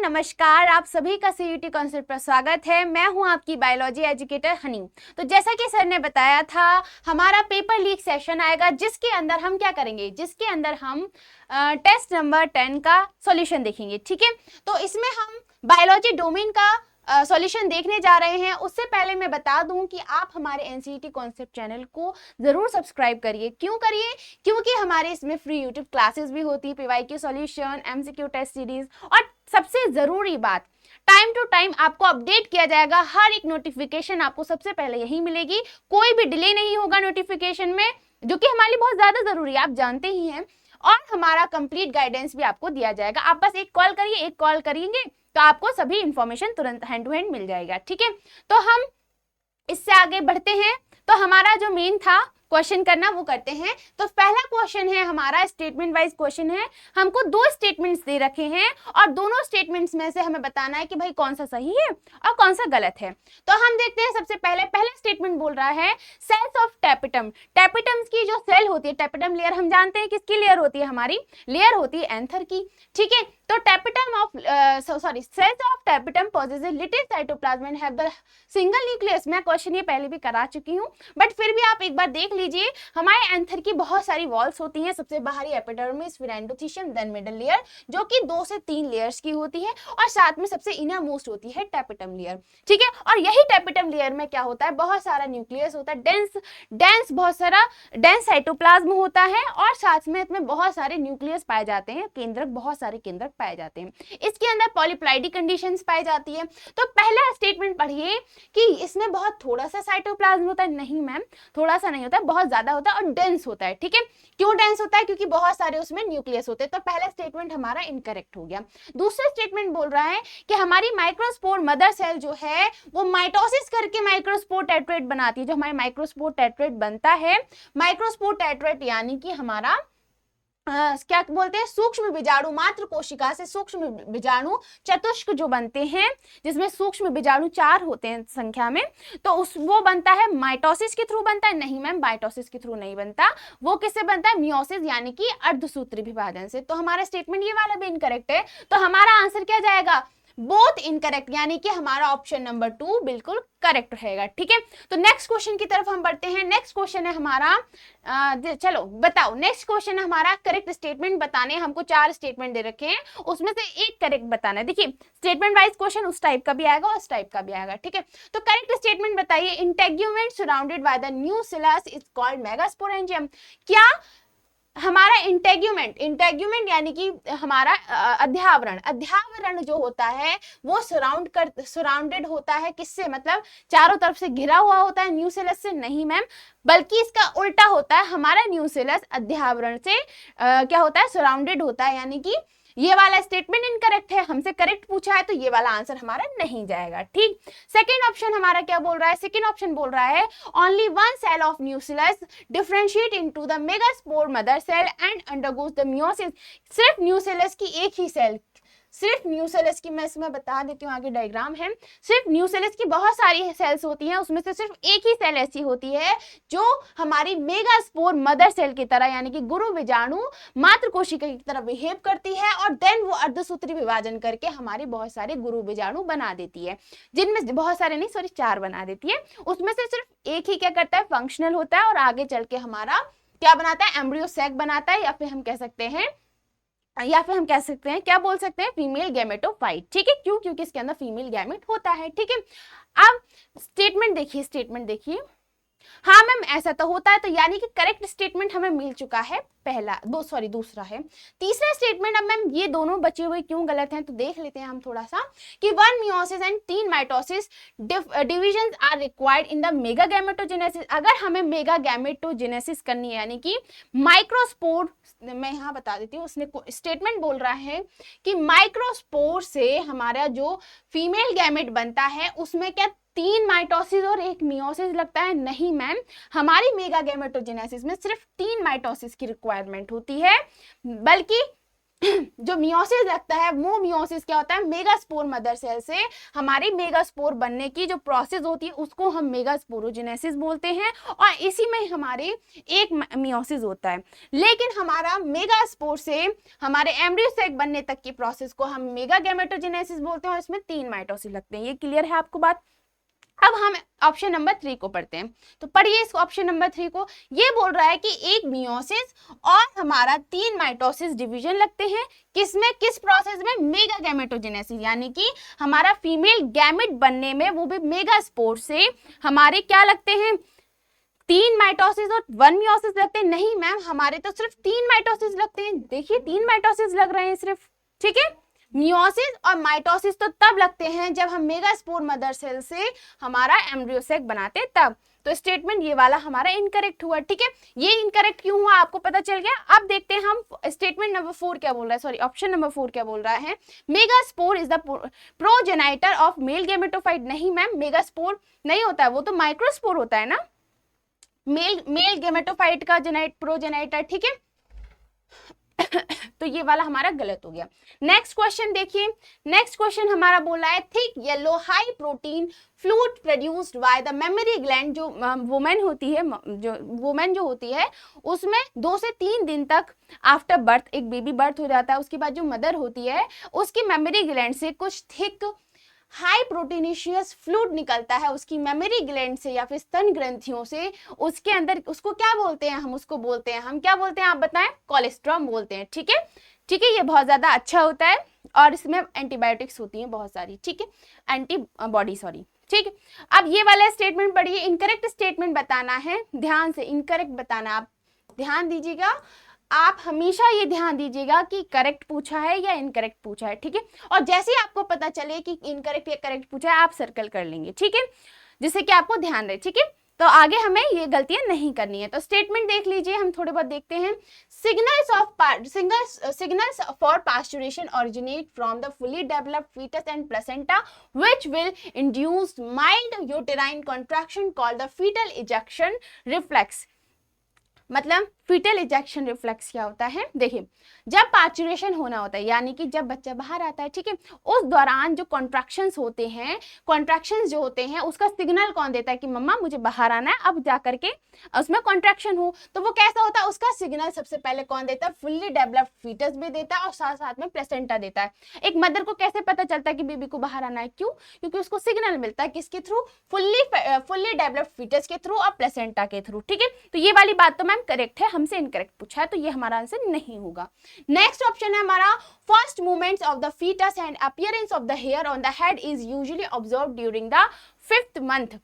नमस्कार, आप सभी का सीयूटी कॉन्सेप्ट पर स्वागत है। मैं हूं आपकी बायोलॉजी एजुकेटर हनी। तो जैसा कि सर ने बताया था, हमारा पेपर लीक सेशन आएगा जिसके अंदर हम क्या करेंगे, जिसके अंदर हम टेस्ट नंबर 10 का सॉल्यूशन देखेंगे। ठीक है, तो इसमें हम बायोलॉजी डोमेन का सॉल्यूशन देखने जा रहे हैं। उससे पहले मैं बता दूं कि आप हमारे एनसीईटी कॉन्सेप्ट चैनल को जरूर सब्सक्राइब करिए। क्यों करिए? क्योंकि हमारे इसमें फ्री यूट्यूब क्लासेस भी होती है, PYQ solution, MCQ test series, और सबसे जरूरी बात, टाइम टू टाइम आपको अपडेट किया जाएगा। हर एक नोटिफिकेशन आपको सबसे पहले यही मिलेगी, कोई भी डिले नहीं होगा नोटिफिकेशन में, जो कि हमारे लिए बहुत ज्यादा जरूरी है, आप जानते ही हैं। और हमारा कंप्लीट गाइडेंस भी आपको दिया जाएगा। आप बस एक कॉल करिए, एक कॉल करेंगे तो आपको सभी इंफॉर्मेशन तुरंत हैंड टू हैंड मिल जाएगा। ठीक है, तो हम इससे आगे बढ़ते हैं। तो हमारा जो मेन था क्वेश्चन करना, वो करते हैं। तो पहला क्वेश्चन है हमारा, स्टेटमेंट वाइज क्वेश्चन है। हमको दो स्टेटमेंट्स दे रखे हैं और दोनों स्टेटमेंट्स में से हमें बताना है कि भाई कौन सा सही है और कौन सा गलत है। तो हम देखते हैं। सबसे पहला स्टेटमेंट बोल रहा है सेल्स ऑफ टेपिटम। टेपिटम्स की जो सेल होती है, टेपिटम लेयर, हम जानते हैं किसकी लेयर होती है, हमारी लेयर होती है एंथर की। ठीक है, तो cells of tapetum possesses little cytoplasm and have the single nucleus। मैं क्वेश्चन ये पहले भी करा चुकी हूँ, बट फिर भी आप एक बार देख लीजिए। हमारे एंथर की बहुत सारी वॉल्स होती हैं, सबसे बाहरी एपिडर्मिस, फिर एंडोथीशियम, देन मिडल लेयर, जो कि 2 से 3 लेयर्स की होती है, और साथ में सबसे इनर मोस्ट होती है टेपिटम लेयर। ठीक है, और यही टेपिटम लेयर में क्या होता है, बहुत सारा न्यूक्लियस होता है, बहुत सारा डेंस साइटोप्लाज्म होता है, और साथ में इसमें बहुत सारे न्यूक्लियस पाए जाते हैं, केंद्रक, बहुत सारे केंद्रक पाए जाते हैं। इसके अंदर पॉलीप्लाइडी कंडीशंस पाई जाती है। तो पहला स्टेटमेंट पढ़िए कि इसमें बहुत थोड़ा सा साइटोप्लाज्म होता है। नहीं मैम, थोड़ा सा नहीं होता है, बहुत ज्यादा होता है और डेंस होता है। ठीक है, क्यों डेंस होता है? क्योंकि बहुत सारे उसमें न्यूक्लियस होते हैं। तो पहला स्टेटमेंट हमारा इनकरेक्ट हो गया। दूसरा स्टेटमेंट बोल रहा है कि हमारी माइक्रोस्पोर मदर सेल जो है वो माइटोसिस करके माइक्रोस्पोर टेट्रेट बनाती है। जो हमारे माइक्रोस्पोर टेट्रेट बनता है, माइक्रोस्पोर टेट्रेट यानी कि हमारा क्या बोलते हैं, सूक्ष्म बीजाणु, मात्र कोशिका से सूक्ष्म बीजाणु चतुष्क जो बनते हैं, जिसमें सूक्ष्म बीजाणु 4 होते हैं संख्या में, तो वो बनता है माइटोसिस के थ्रू बनता है। नहीं मैम, माइटोसिस के थ्रू नहीं बनता, वो किससे बनता है, मियोसिस यानी कि अर्धसूत्री विभाजन से। तो हमारा स्टेटमेंट ये वाला भी इनकरेक्ट है। तो हमारा आंसर क्या जाएगा, बोथ इनकरेक्ट, यानी कि हमारा ऑप्शन नंबर 2 बिल्कुल करेक्ट रहेगा। ठीक है, तो नेक्स्ट क्वेश्चन की तरफ हम बढ़ते हैं। नेक्स्ट क्वेश्चन है हमारा, चलो बताओ, नेक्स्ट क्वेश्चन है हमारा करेक्ट स्टेटमेंट बताने। हमको 4 स्टेटमेंट दे रखे हैं, उसमें से एक करेक्ट बताना है। देखिए, स्टेटमेंट वाइज क्वेश्चन उस टाइप का भी आएगा और उस टाइप का भी आएगा। ठीक है, तो करेक्ट स्टेटमेंट बताइए। Integument surrounded by the न्यूसिलस is called megasporangium. क्या हमारा इंटेग्यूमेंट यानी कि हमारा अध्यावरण जो होता है वो सराउंडेड होता है किससे, मतलब चारों तरफ से घिरा हुआ होता है न्यूसेलस से। नहीं मैम, बल्कि इसका उल्टा होता है, हमारा न्यूसेलस अध्यावरण से क्या होता है, सराउंडेड होता है। यानी कि ये वाला स्टेटमेंट इनकरेक्ट है, हमसे करेक्ट पूछा है, तो ये वाला आंसर हमारा नहीं जाएगा। ठीक, सेकंड ऑप्शन हमारा क्या बोल रहा है, सेकंड ऑप्शन बोल रहा है only one cell of nucellus differentiate into the megaspore mother cell and undergoes the meiosis. सिर्फ न्यूसिलस की एक ही सेल, सिर्फ न्यूसेलस की, मैं इसमें बता देती हूँ, आगे डायग्राम है। सिर्फ न्यूसेलस की बहुत सारी सेल्स होती हैं, उसमें से सिर्फ एक ही सेल ऐसी होती है जो हमारी मेगास्पोर मदर सेल की तरह, यानी कि गुरु बीजाणु मात्र कोशिका की तरह बिहेव करती है, और देन वो अर्धसूत्री विभाजन करके हमारी बहुत सारे गुरु बीजाणु बना देती है, जिनमें बहुत सारे नहीं, सॉरी 4 बना देती है। उसमें से सिर्फ एक ही क्या करता है, फंक्शनल होता है, और आगे चल के हमारा क्या बनाता है, एम्ब्रियो सैक बनाता है, या फिर हम कह सकते हैं क्या बोल सकते हैं, फीमेल गैमेटोफाइट। ठीक है, क्यों? क्योंकि इसके अंदर फीमेल गैमेट होता है। ठीक है, अब स्टेटमेंट देखिए। हाँ मैम, ऐसा तो होता है। तो यानी कि करेक्ट स्टेटमेंट हमें मिल चुका है दूसरा है। तीसरा स्टेटमेंट, अब मैम ये दोनों बचे हुए क्यों गलत हैं, तो देख लेते हैं हम थोड़ा सा कि 1 meiosis and 3 mitosis divisions are required in the mega gametogenesis. अगर हमें मेगा गैमेटोजेनेसिस करनी है, यानी कि माइक्रोस्पोर, मैं यहाँ बता देती हूँ, उसने स्टेटमेंट बोल रहा है कि माइक्रोस्पोर से हमारा जो फीमेल गैमेट बनता है उसमें क्या 3 माइटोसिस और 1 मियोसिस लगता है। नहीं मैम, हमारी मेगा गैमेटोजेनेसिस में सिर्फ 3 माइटोसिस की रिक्वायरमेंट होती है, बल्कि जो मियोसिस लगता है वो मियोसिस क्या होता है, मेगास्पोर मदर सेल से हमारी मेगास्पोर बनने की जो प्रोसेस होती है उसको हम मेगास्पोरोजेनेसिस बोलते हैं, और इसी में हमारे एक मियोसिस होता है। लेकिन हमारा मेगास्पोर से हमारे एम्ब्रियो सैक बनने तक की प्रोसेस को हम मेगा गैमेटोजेनेसिस बोलते हैं, और इसमें 3 माइटोसिस लगते हैं। ये क्लियर है आपको बात? अब हम ऑप्शन नंबर 3 को पढ़ते हैं, तो पढ़िए इस ऑप्शन नंबर 3 को। ये बोल रहा है कि एक मियोसिस और हमारा 3 माइटोसिस डिवीजन लगते हैं, किसमें, किस प्रोसेस में, मेगा गैमेटोजेनेसिस, यानी कि हमारा फीमेल गैमेट बनने में, वो भी मेगास्पोर से हमारे क्या लगते हैं, 3 माइटोसिस और 1 मियोसिस लगते हैं। नहीं मैम, हमारे तो सिर्फ 3 माइटोसिस लगते हैं, देखिए 3 माइटोसिस लग रहे हैं सिर्फ, ठीक है। मियोसिस और माइटोसिस तो तब लगते हैं जब हम मेगास्पोर मदर सेल से हमारा एम्ब्रियो सैक बनाते तब। तो स्टेटमेंट ये वाला हमारा इनकरेक्ट हुआ, ठीक है। ये इनकरेक्ट क्यों हुआ आपको पता चल गया। अब देखते हैं हम स्टेटमेंट नंबर 4 क्या बोल रहा है, सॉरी ऑप्शन नंबर 4 क्या बोल रहा है। Megaspore is the progenitor of male gametophyte. नहीं मैम, मेगास्पोर नहीं होता है, वो तो माइक्रोस्पोर होता है ना, मेल गैमेटोफाइट का प्रोजेनाइटर, ठीक है। तो ये वाला हमारा गलत हो गया। नेक्स्ट क्वेश्चन देखिए, नेक्स्ट क्वेश्चन हमारा बोला है thick yellow high protein fluid produced by the memory gland. जो वुमेन होती है, जो होती है उसमें 2 से 3 दिन तक आफ्टर बर्थ, एक बेबी बर्थ हो जाता है, उसके बाद जो मदर होती है उसकी मेमोरी ग्लैंड से कुछ थिक हाई प्रोटीनिशियस फ्लूइड निकलता है उसकी मेमोरी ग्लैंड से या फिर स्तन ग्रंथियों से। उसके अंदर उसको क्या बोलते हैं, हम क्या बोलते हैं आप बताएं, कोलेस्ट्रॉम बोलते हैं, ठीक है। ठीक है, ये बहुत ज्यादा अच्छा होता है और इसमें एंटीबायोटिक्स होती हैं बहुत सारी, ठीक है, एंटीबॉडी, सॉरी, ठीक है। अब ये वाला स्टेटमेंट पढ़िए, इनकरेक्ट स्टेटमेंट बताना है, ध्यान से इनकरेक्ट बताना, आप ध्यान दीजिएगा, आप हमेशा ये ध्यान दीजिएगा कि करेक्ट पूछा है या इनकरेक्ट पूछा है, ठीक है। और जैसे ही आपको पता चले कि इनकरेक्ट या करेक्ट पूछा है आप सर्कल कर लेंगे, ठीक है, जिससे कि आपको ध्यान रहे, ठीक है। तो आगे हमें ये गलतियां नहीं करनी है। तो स्टेटमेंट देख लीजिए, हम थोड़े बहुत देखते हैं। Signals for parturition originate from the fully developed foetus and placenta which will induce mild uterine contraction called the foetal ejection reflex. मतलब फीटल इजेक्शन रिफ्लेक्स क्या होता है, देखिए जब पार्चुरेशन होना होता है यानी कि जब बच्चा बाहर आता है, ठीक है, उस दौरान जो कॉन्ट्रैक्शंस होते हैं, कॉन्ट्रैक्शंस जो होते हैं उसका सिग्नल कौन देता है कि मम्मा मुझे बाहर आना है, अब जा करके उसमें कॉन्ट्रैक्शन हो, तो वो कैसा होता है, उसका सिग्नल सबसे पहले कौन देता है, फुल्ली डेवलप्ड फीटस भी देता है और साथ साथ में प्लेसेंटा देता है। एक मदर को कैसे पता चलता है कि बेबी को बाहर आना है, क्यों, क्योंकि उसको सिग्नल मिलता है किसके थ्रू, फुल्ली डेवलप्ड फीटस के थ्रू और प्लेसेंटा के थ्रू, ठीक है। तो ये वाली बात तो मैम करेक्ट है, हमसे इनकरेक्ट पूछा है तो ये हमारा आंसर नहीं होगा। नेक्स्ट ऑप्शन है हमारा first movements of the foetus and appearance of the hair on the head is usually observed during the 5th month.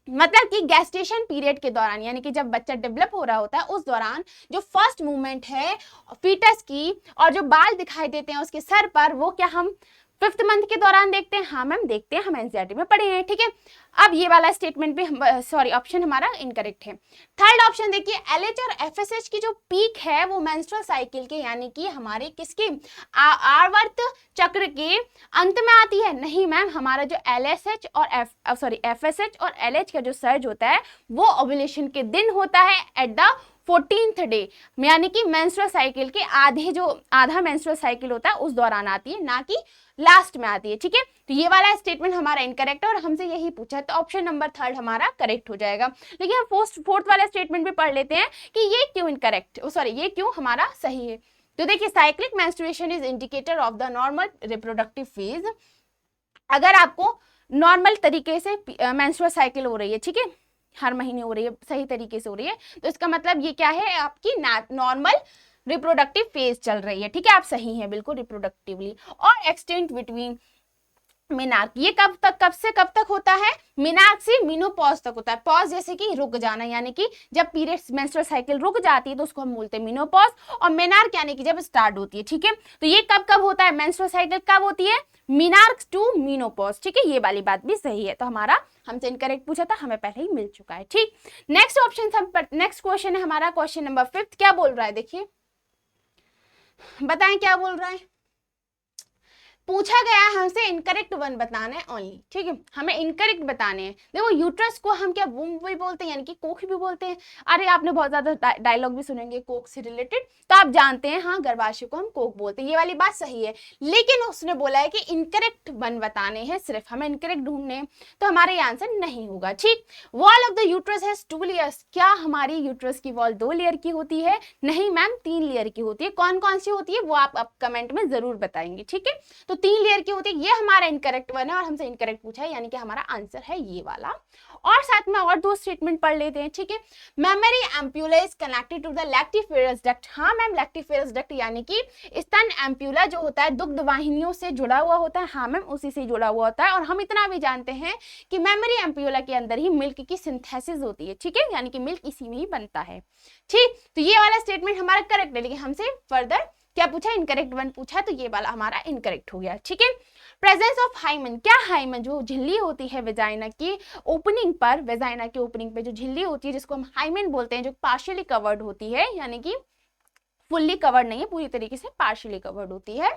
मतलब कि गैस्टेशन पीरियड के दौरान, यानी कि जब बच्चा डेवलप हो रहा होता है उस दौरान जो फर्स्ट मूवमेंट है फीटस की और जो बाल दिखाई देते हैं उसके सर पर, वो क्या हम 5th मंथ के दौरान देखते हैं। हाँ मैम देखते हैं, हम एनसीईआरटी में पढ़े हैं, ठीक है। अब ये वाला स्टेटमेंट भी सॉरी ऑप्शन हमारा इनकरेक्ट है। थर्ड ऑप्शन देखिए, एलएच और एफएसएच की जो पीक है वो मेंस्ट्रुअल साइकिल के यानी कि हमारे किसके आवर्त चक्र के अंत में आती है। नहीं मैम, हमारा जो एलएसएच और एफएसएच और एलएच का जो सर्ज होता है वो ओव्यूलेशन के दिन होता है एट द 14th डे, यानी कि मेंस्ट्रुअल साइकिल के आधा मेंस्ट्रुअल साइकिल होता है उस दौरान आती है, ना कि लास्ट में आती है, ठीक है। तो ये वाला स्टेटमेंट हमारा इनकरेक्ट है और हमसे यही पूछा है, तो ऑप्शन नंबर 3 हमारा करेक्ट हो जाएगा। लेकिन हम फोर्थ वाला स्टेटमेंट भी पढ़ लेते हैं कि ये क्यों इनकरेक्ट, सॉरी ये क्यों हमारा सही है। तो देखिए, cyclic menstruation is indicator of the normal reproductive phase. अगर आपको नॉर्मल तरीके से मेंस्ट्रुअल साइकिल हो रही है, ठीक है, हर महीने हो रही है, सही तरीके से हो रही है, तो इसका मतलब ये क्या है, आपकी नॉर्मल रिप्रोडक्टिव फेज चल रही है, ठीक है, आप सही हैं बिल्कुल रिप्रोडक्टिवली। और एक्सटेंट बिटवीन मिनार्क, ये कब से कब तक होता है, मिनार्क से मिनोपॉज तक होता है। पॉज जैसे कि रुक जाना, यानी कि जब पीरियड्स मेंस्ट्रुअल साइकिल रुक जाती है तो उसको हम बोलते हैं मिनोपॉज, और मिनार्क यानी कि जब स्टार्ट होती है, ठीक है। तो ये कब होता है, मेंस्ट्रुअल साइकिल कब होती है, मिनार्क टू मिनोपॉज, ठीक है, ये वाली बात भी सही है। तो हमारा हमसे इनकरेक्ट पूछा था, हमें पहले ही मिल चुका है, ठीक। नेक्स्ट क्वेश्चन है हमारा क्वेश्चन नंबर 5, क्या बोल रहा है, देखिए बताएं क्या बोल रहा है। पूछा गया है हमसे इनकरेक्ट वन बताना है ओनली, ठीक है, हमें इनकरेक्ट बताने हैं। देखो यूट्रस को हम क्या वुम्ब भी बोलते हैं, यानी कि कोख भी बोलते हैं। अरे आपने बहुत ज्यादा डायलॉग भी सुनेंगे कोख से रिलेटेड, तो आप जानते हैं हाँ गर्भाशय को हम कोख बोलते हैं, ये वाली बात सही है। लेकिन उसने बोला है कि इनकरेक्ट वन बताने हैं, सिर्फ हमें इनकरेक्ट ढूंढने हैं, तो हमारा ये आंसर नहीं होगा, ठीक। Wall of the uterus has 2 layers, क्या हमारी यूट्रस की वॉल 2 लेयर की होती है? नहीं मैम 3 लेयर की होती है। कौन कौन सी होती है वो आप कमेंट में जरूर बताएंगे, ठीक है। तो 3 लेयर की होती है, ये हमारा इनकरेक्ट वन है और हमसे इनकरेक्ट पूछा है, यानी कि हमारा आंसर है ये वाला। और साथ में और 2 स्टेटमेंट पढ़ लेते हैं, ठीक है। Mammary ampulla is connected to the lactiferous duct, हाँ मैम लैक्टिफेरस डक्ट यानी कि स्तन एम्प्यूला जो होता है दुग्ध वाहिनियों से जुड़ा हुआ होता है, हाँ मैम उसी से जुड़ा हुआ होता है। और हम इतना भी जानते हैं कि मेमोरी एम्प्यूला के अंदर ही मिल्क की सिंथेसिस होती है, ठीक है, यानी कि मिल्क इसी में ही बनता है, ठीक। तो ये वाला स्टेटमेंट हमारा करेक्ट है, लेकिन हमसे फर्दर क्या पूछा? इनकरेक्ट वन पूछा, तो ये वाला हमारा इनकरेक्ट हो गया, ठीक है। प्रेजेंस ऑफ हाइमन, क्या हाइमन जो झिल्ली होती है वेजाइना की ओपनिंग पर, वेजाइना की ओपनिंग पे जो झिल्ली होती है जिसको हम हाइमन बोलते हैं, जो पार्शियली कवर्ड होती है, यानी कि फुल्ली कवर्ड नहीं है, पूरी तरीके से पार्शियली कवर्ड होती है,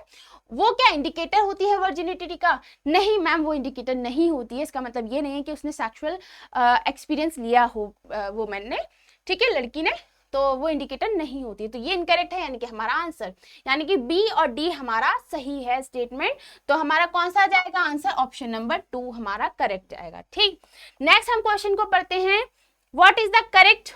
वो क्या इंडिकेटर होती है वर्जिनिटी का? नहीं मैम वो इंडिकेटर नहीं होती है। इसका मतलब ये नहीं है कि उसने सेक्सुअल एक्सपीरियंस लिया हो वुमेन ने, ठीक है, लड़की ने, तो वो इंडिकेटर नहीं होती है। तो ये इनकरेक्ट है, यानी कि हमारा आंसर, यानी कि बी और डी हमारा सही है स्टेटमेंट। तो हमारा कौन सा जाएगा आंसर? ऑप्शन नंबर 2 हमारा करेक्ट जाएगा, ठीक। नेक्स्ट हम क्वेश्चन को पढ़ते हैं। What is the correct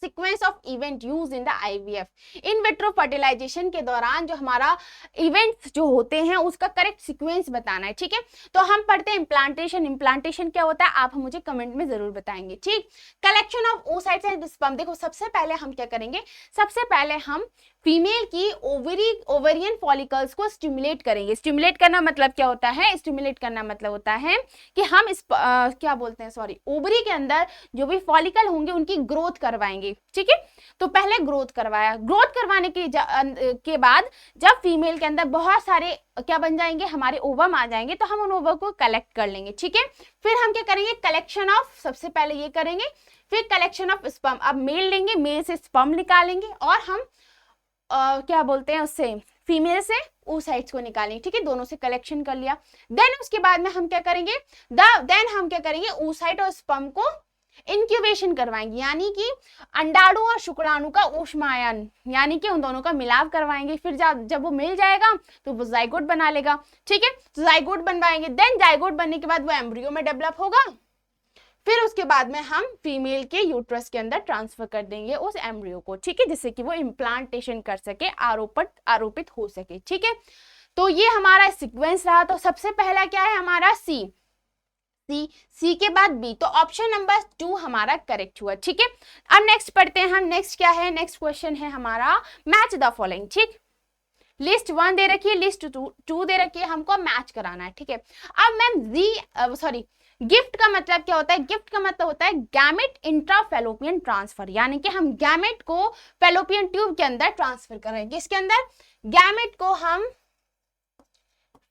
sequence of event use in the IVF? In vitro fertilisation के दौरान जो हमारा इवेंट्स जो होते हैं उसका करेक्ट सीक्वेंस बताना है, ठीक है। तो हम पढ़ते हैं इम्प्लांटेशन। इम्प्लांटेशन क्या होता है आप मुझे कमेंट में जरूर बताएंगे, ठीक। Collection of oocytes and sperm, देखो सबसे पहले हम क्या करेंगे, सबसे पहले हम फीमेल की ओवेरियन फॉलिकल्स को स्टिमुलेट करेंगे। स्टिमुलेट करना मतलब क्या होता है? स्टिमुलेट करना मतलब होता है कि हम क्या बोलते हैं, सॉरी, ओवरी के अंदर जो भी फॉलिकल होंगे उनकी ग्रोथ करवाएंगे, ठीक है। तो पहले ग्रोथ करवाया, ग्रोथ करवाने के बाद जब फीमेल के अंदर बहुत सारे क्या बन जाएंगे, हमारे ओवम आ जाएंगे, तो हम उन ओवम को कलेक्ट कर लेंगे, ठीक है। फिर हम क्या करेंगे, कलेक्शन ऑफ, सबसे पहले ये करेंगे, फिर कलेक्शन ऑफ स्पर्म। अब मेल लेंगे, मेल से स्पर्म निकालेंगे और हम क्या बोलते हैं उससे, फीमेल से oocytes को निकालेंगे, ठीक है। दोनों से कलेक्शन कर लिया। देन उसके बाद में हम क्या करेंगे, हम क्या करेंगे, oocyte और स्पर्म को इंक्यूबेशन करवाएंगे, यानी कि अंडाणु और शुक्राणु का ऊष्मायन, यानी कि उन दोनों का मिलाप करवाएंगे। फिर जब वो मिल जाएगा तो वो जाइगोट बना लेगा, ठीक है। तो जाइगोट बनवाएंगे, देन जाइगोट बनने के बाद वो एम्ब्रियो में डेवलप होगा। फिर उसके बाद में हम फीमेल के यूट्रस के अंदर ट्रांसफर कर देंगे उस एम्ब्रियो को, ठीक है, जिससे कि वो इम्प्लांटेशन कर सके, आरोपित हो सके, ठीक है। तो ये हमारा सीक्वेंस रहा। तो सबसे पहला क्या है हमारा सी के बाद बी, तो ऑप्शन नंबर 2 हमारा करेक्ट हुआ, ठीक है। अब नेक्स्ट पढ़ते हैं हम। नेक्स्ट क्या है, नेक्स्ट क्वेश्चन है हमारा मैच द फॉलोइंग, ठीक। लिस्ट 1 दे रखी है, लिस्ट 2 दे रखी है, हमको मैच कराना है, ठीक है। अब मैम गिफ्ट का मतलब क्या होता है? गिफ्ट का मतलब होता है गैमेट इंट्राफेलोपियन ट्रांसफर, यानी कि हम गैमेट को फेलोपियन ट्यूब के अंदर ट्रांसफर कर रहे हैं। किसके अंदर? गैमेट को हम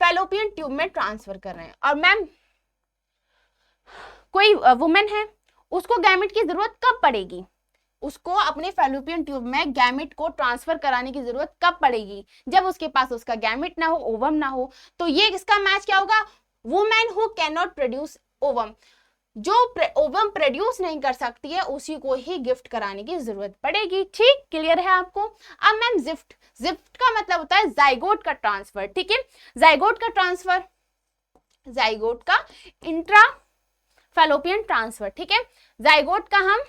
फेलोपियन ट्यूब में ट्रांसफर कर रहे हैं। और मैम कोई वुमेन है, उसको गैमेट की जरूरत कब पड़ेगी? उसको अपने फेलोपियन ट्यूब में गैमेट को ट्रांसफर कराने की जरूरत कब पड़ेगी? जब उसके पास उसका गैमेट ना हो, ओवम ना हो। तो ये इसका मैच क्या होगा? Women who can not produce ovum, जो ओवम प्रोड्यूस नहीं कर सकती है उसी को ही गिफ्ट कराने की जरूरत पड़ेगी, ठीक। क्लियर है आपको? अब मैम जिफ्ट का मतलब होता है जाइगोट का ट्रांसफर, ठीक है। जाइगोट का ट्रांसफर, जाइगोट का इंट्राफेलोपियन ट्रांसफर, ठीक है। जाइगोट का हम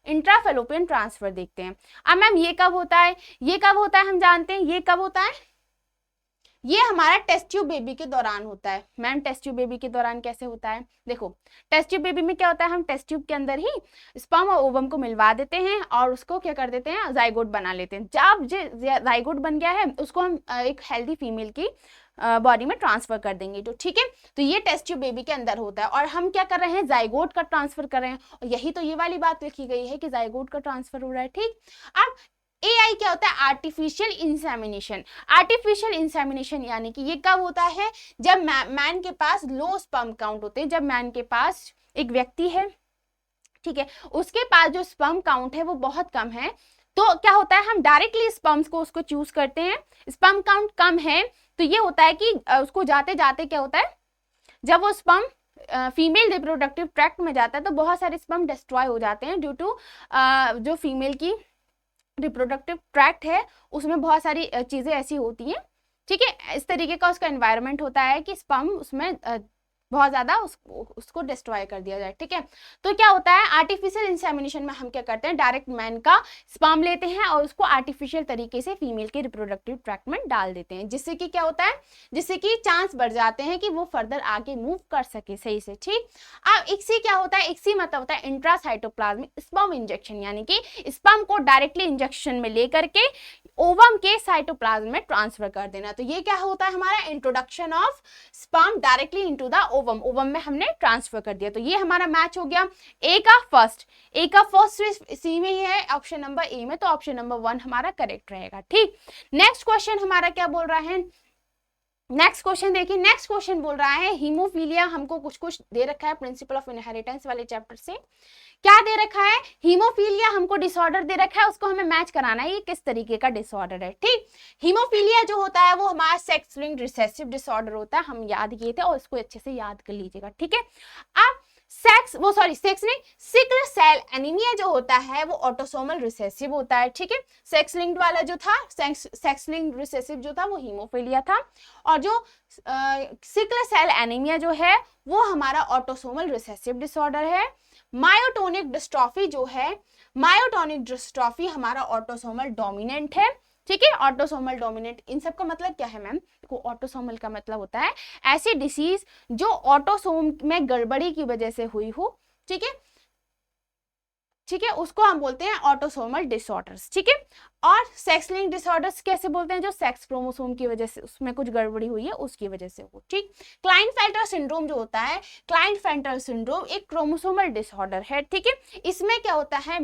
इंट्राफेलोपियन ट्रांसफर देखते हैं। अब मैम ये कब होता है? ये कब होता है हम जानते हैं, ये कब होता है? ये हमारा टेस्ट ट्यूब बेबी के दौरान होता है। मैम टेस्ट ट्यूब बेबी के दौरान कैसे होता है? देखो टेस्ट ट्यूब बेबी में क्या होता है, हम टेस्ट ट्यूब के अंदर ही स्पर्म और ओवम को मिलवा देते हैं और उसको क्या कर देते हैं, जाइगोट बना लेते हैं। जब जाइगोट बन गया है उसको हम एक हेल्दी फीमेल की बॉडी में ट्रांसफर कर देंगे, तो ठीक है। तो ये टेस्ट ट्यूब बेबी के अंदर होता है और हम क्या कर रहे हैं, जाइगोट का ट्रांसफर कर रहे हैं। और यही तो ये वाली बात लिखी गई है कि जाइगोट का ट्रांसफर हो रहा है, ठीक। अब AI क्या होता है? Artificial insemination. आर्टिफिशियल इंसेमिनेशन यानी कि ये कब होता है? जब मैन के पास लो स्पर्म काउंट होते हैं। जब मैन के पास एक व्यक्ति है, ठीक है, उसके पास जो स्पर्म काउंट है वो बहुत कम है, तो क्या होता है, हम डायरेक्टली स्पर्म्स को उसको चूज करते हैं। स्पर्म काउंट कम है तो ये होता है कि उसको जाते जाते क्या होता है, जब वो स्पर्म फीमेल रिप्रोडक्टिव ट्रैक्ट में जाता है तो बहुत सारे स्पर्म डिस्ट्रॉय हो जाते हैं ड्यू टू जो फीमेल की रिप्रोडक्टिव ट्रैक्ट है उसमें बहुत सारी चीजें ऐसी होती हैं, ठीक है। इस तरीके का उसका एनवायरनमेंट होता है कि स्पर्म उसमें बहुत ज्यादा उसको डिस्ट्रॉय कर दिया जाए, ठीक है। तो क्या होता है, आर्टिफिशियल इंसेमिनेशन में हम क्या करते हैं, डायरेक्ट मैन का स्पर्म लेते हैं और उसको आर्टिफिशियल तरीके से फीमेल के रिप्रोडक्टिव ट्रैक्ट में डाल देते हैं, जिससे कि क्या होता है, जिससे कि चांस बढ़ जाते हैं कि वो फर्दर आगे मूव कर सके सही से, ठीक। अब इक्सी क्या होता है, इक्सी मतलब होता है इंट्रासाइटोप्लाज्मिक स्पर्म इंजेक्शन, यानी कि स्पर्म को डायरेक्टली इंजेक्शन में लेकर के ओवम के साइटोप्लाज्म में ट्रांसफर कर देना। तो ये क्या होता है हमारा introduction of sperm directly into the ovum, ovum में हमने ट्रांसफर कर दिया। तो ये हमारा मैच हो गया ए का फर्स्ट, ए का फर्स्ट सी में ही है ऑप्शन नंबर ए में, तो ऑप्शन नंबर 1 हमारा करेक्ट रहेगा, ठीक। नेक्स्ट क्वेश्चन हमारा क्या बोल रहा है, नेक्स्ट क्वेश्चन देखिए, नेक्स्ट क्वेश्चन बोल रहा है हीमोफीलिया, हमको कुछ कुछ दे रखा है प्रिंसिपल ऑफ इनहेरिटेंस वाले चैप्टर से। क्या दे रखा है, हीमोफीलिया हमको डिसऑर्डर दे रखा है, उसको हमें मैच कराना है ये किस तरीके का डिसऑर्डर है, ठीक। हीमोफीलिया जो होता है वो हमारा सेक्स लिंक्ड रिसेसिव डिसऑर्डर होता है, हम याद किए थे और इसको अच्छे से याद कर लीजिएगा, ठीक है। अब सिकल सेल एनीमिया जो होता है वो ऑटोसोमल रिसेसिव होता है, ठीक है। सेक्स लिंक्ड वाला जो था, सेक्स लिंक्ड रिसेसिव जो था वो हीमोफीलिया था, और जो सिकल सेल एनीमिया जो है वो हमारा ऑटोसोमल रिसेसिव डिसऑर्डर है। मायोटोनिक डिस्ट्रॉफी जो है, मायोटोनिक डिस्ट्रॉफी हमारा ऑटोसोमल डोमिनेंट है, ठीक है। ऑटोसोमल डोमिनेंट, इन सब का मतलब क्या है मैम, देखो ऑटोसोमल का मतलब होता है ऐसी डिसीज जो ऑटोसोम में गड़बड़ी की वजह से हुई हो, ठीक है, ठीक है, उसको हम बोलते हैं ऑटोसोमल डिसऑर्डर्स, ठीक है। और सेक्स लिंक्ड डिसऑर्डर्स कैसे बोलते हैं, जो सेक्स क्रोमोसोम की वजह से उसमें कुछ गड़बड़ी हुई है उसकी वजह से हो, ठीक। क्लाइनफेल्टर सिंड्रोम जो होता है, क्लाइनफेल्टर सिंड्रोम एक क्रोमोसोमल डिसऑर्डर है, ठीक है। इसमें क्या होता है,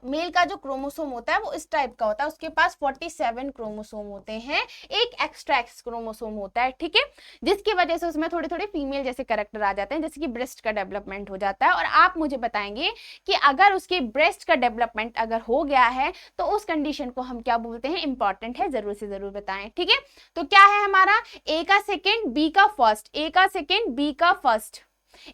मेल का जो क्रोमोसोम होता है वो इस टाइप का होता है, उसके पास 47 क्रोमोसोम होते हैं, एक एक्स्ट्रा एक्स क्रोमोसोम होता है, ठीक है, जिसकी वजह से उसमें थोड़े थोड़े फीमेल जैसे कैरेक्टर आ जाते हैं, जैसे कि ब्रेस्ट का डेवलपमेंट हो जाता है। और आप मुझे बताएंगे कि अगर उसके ब्रेस्ट का डेवलपमेंट अगर हो गया है तो उस कंडीशन को हम क्या बोलते हैं, इंपॉर्टेंट है, जरूर से जरूर बताएं, ठीक है। तो क्या है हमारा, ए का सेकेंड बी का फर्स्ट, ए का सेकेंड बी का फर्स्ट,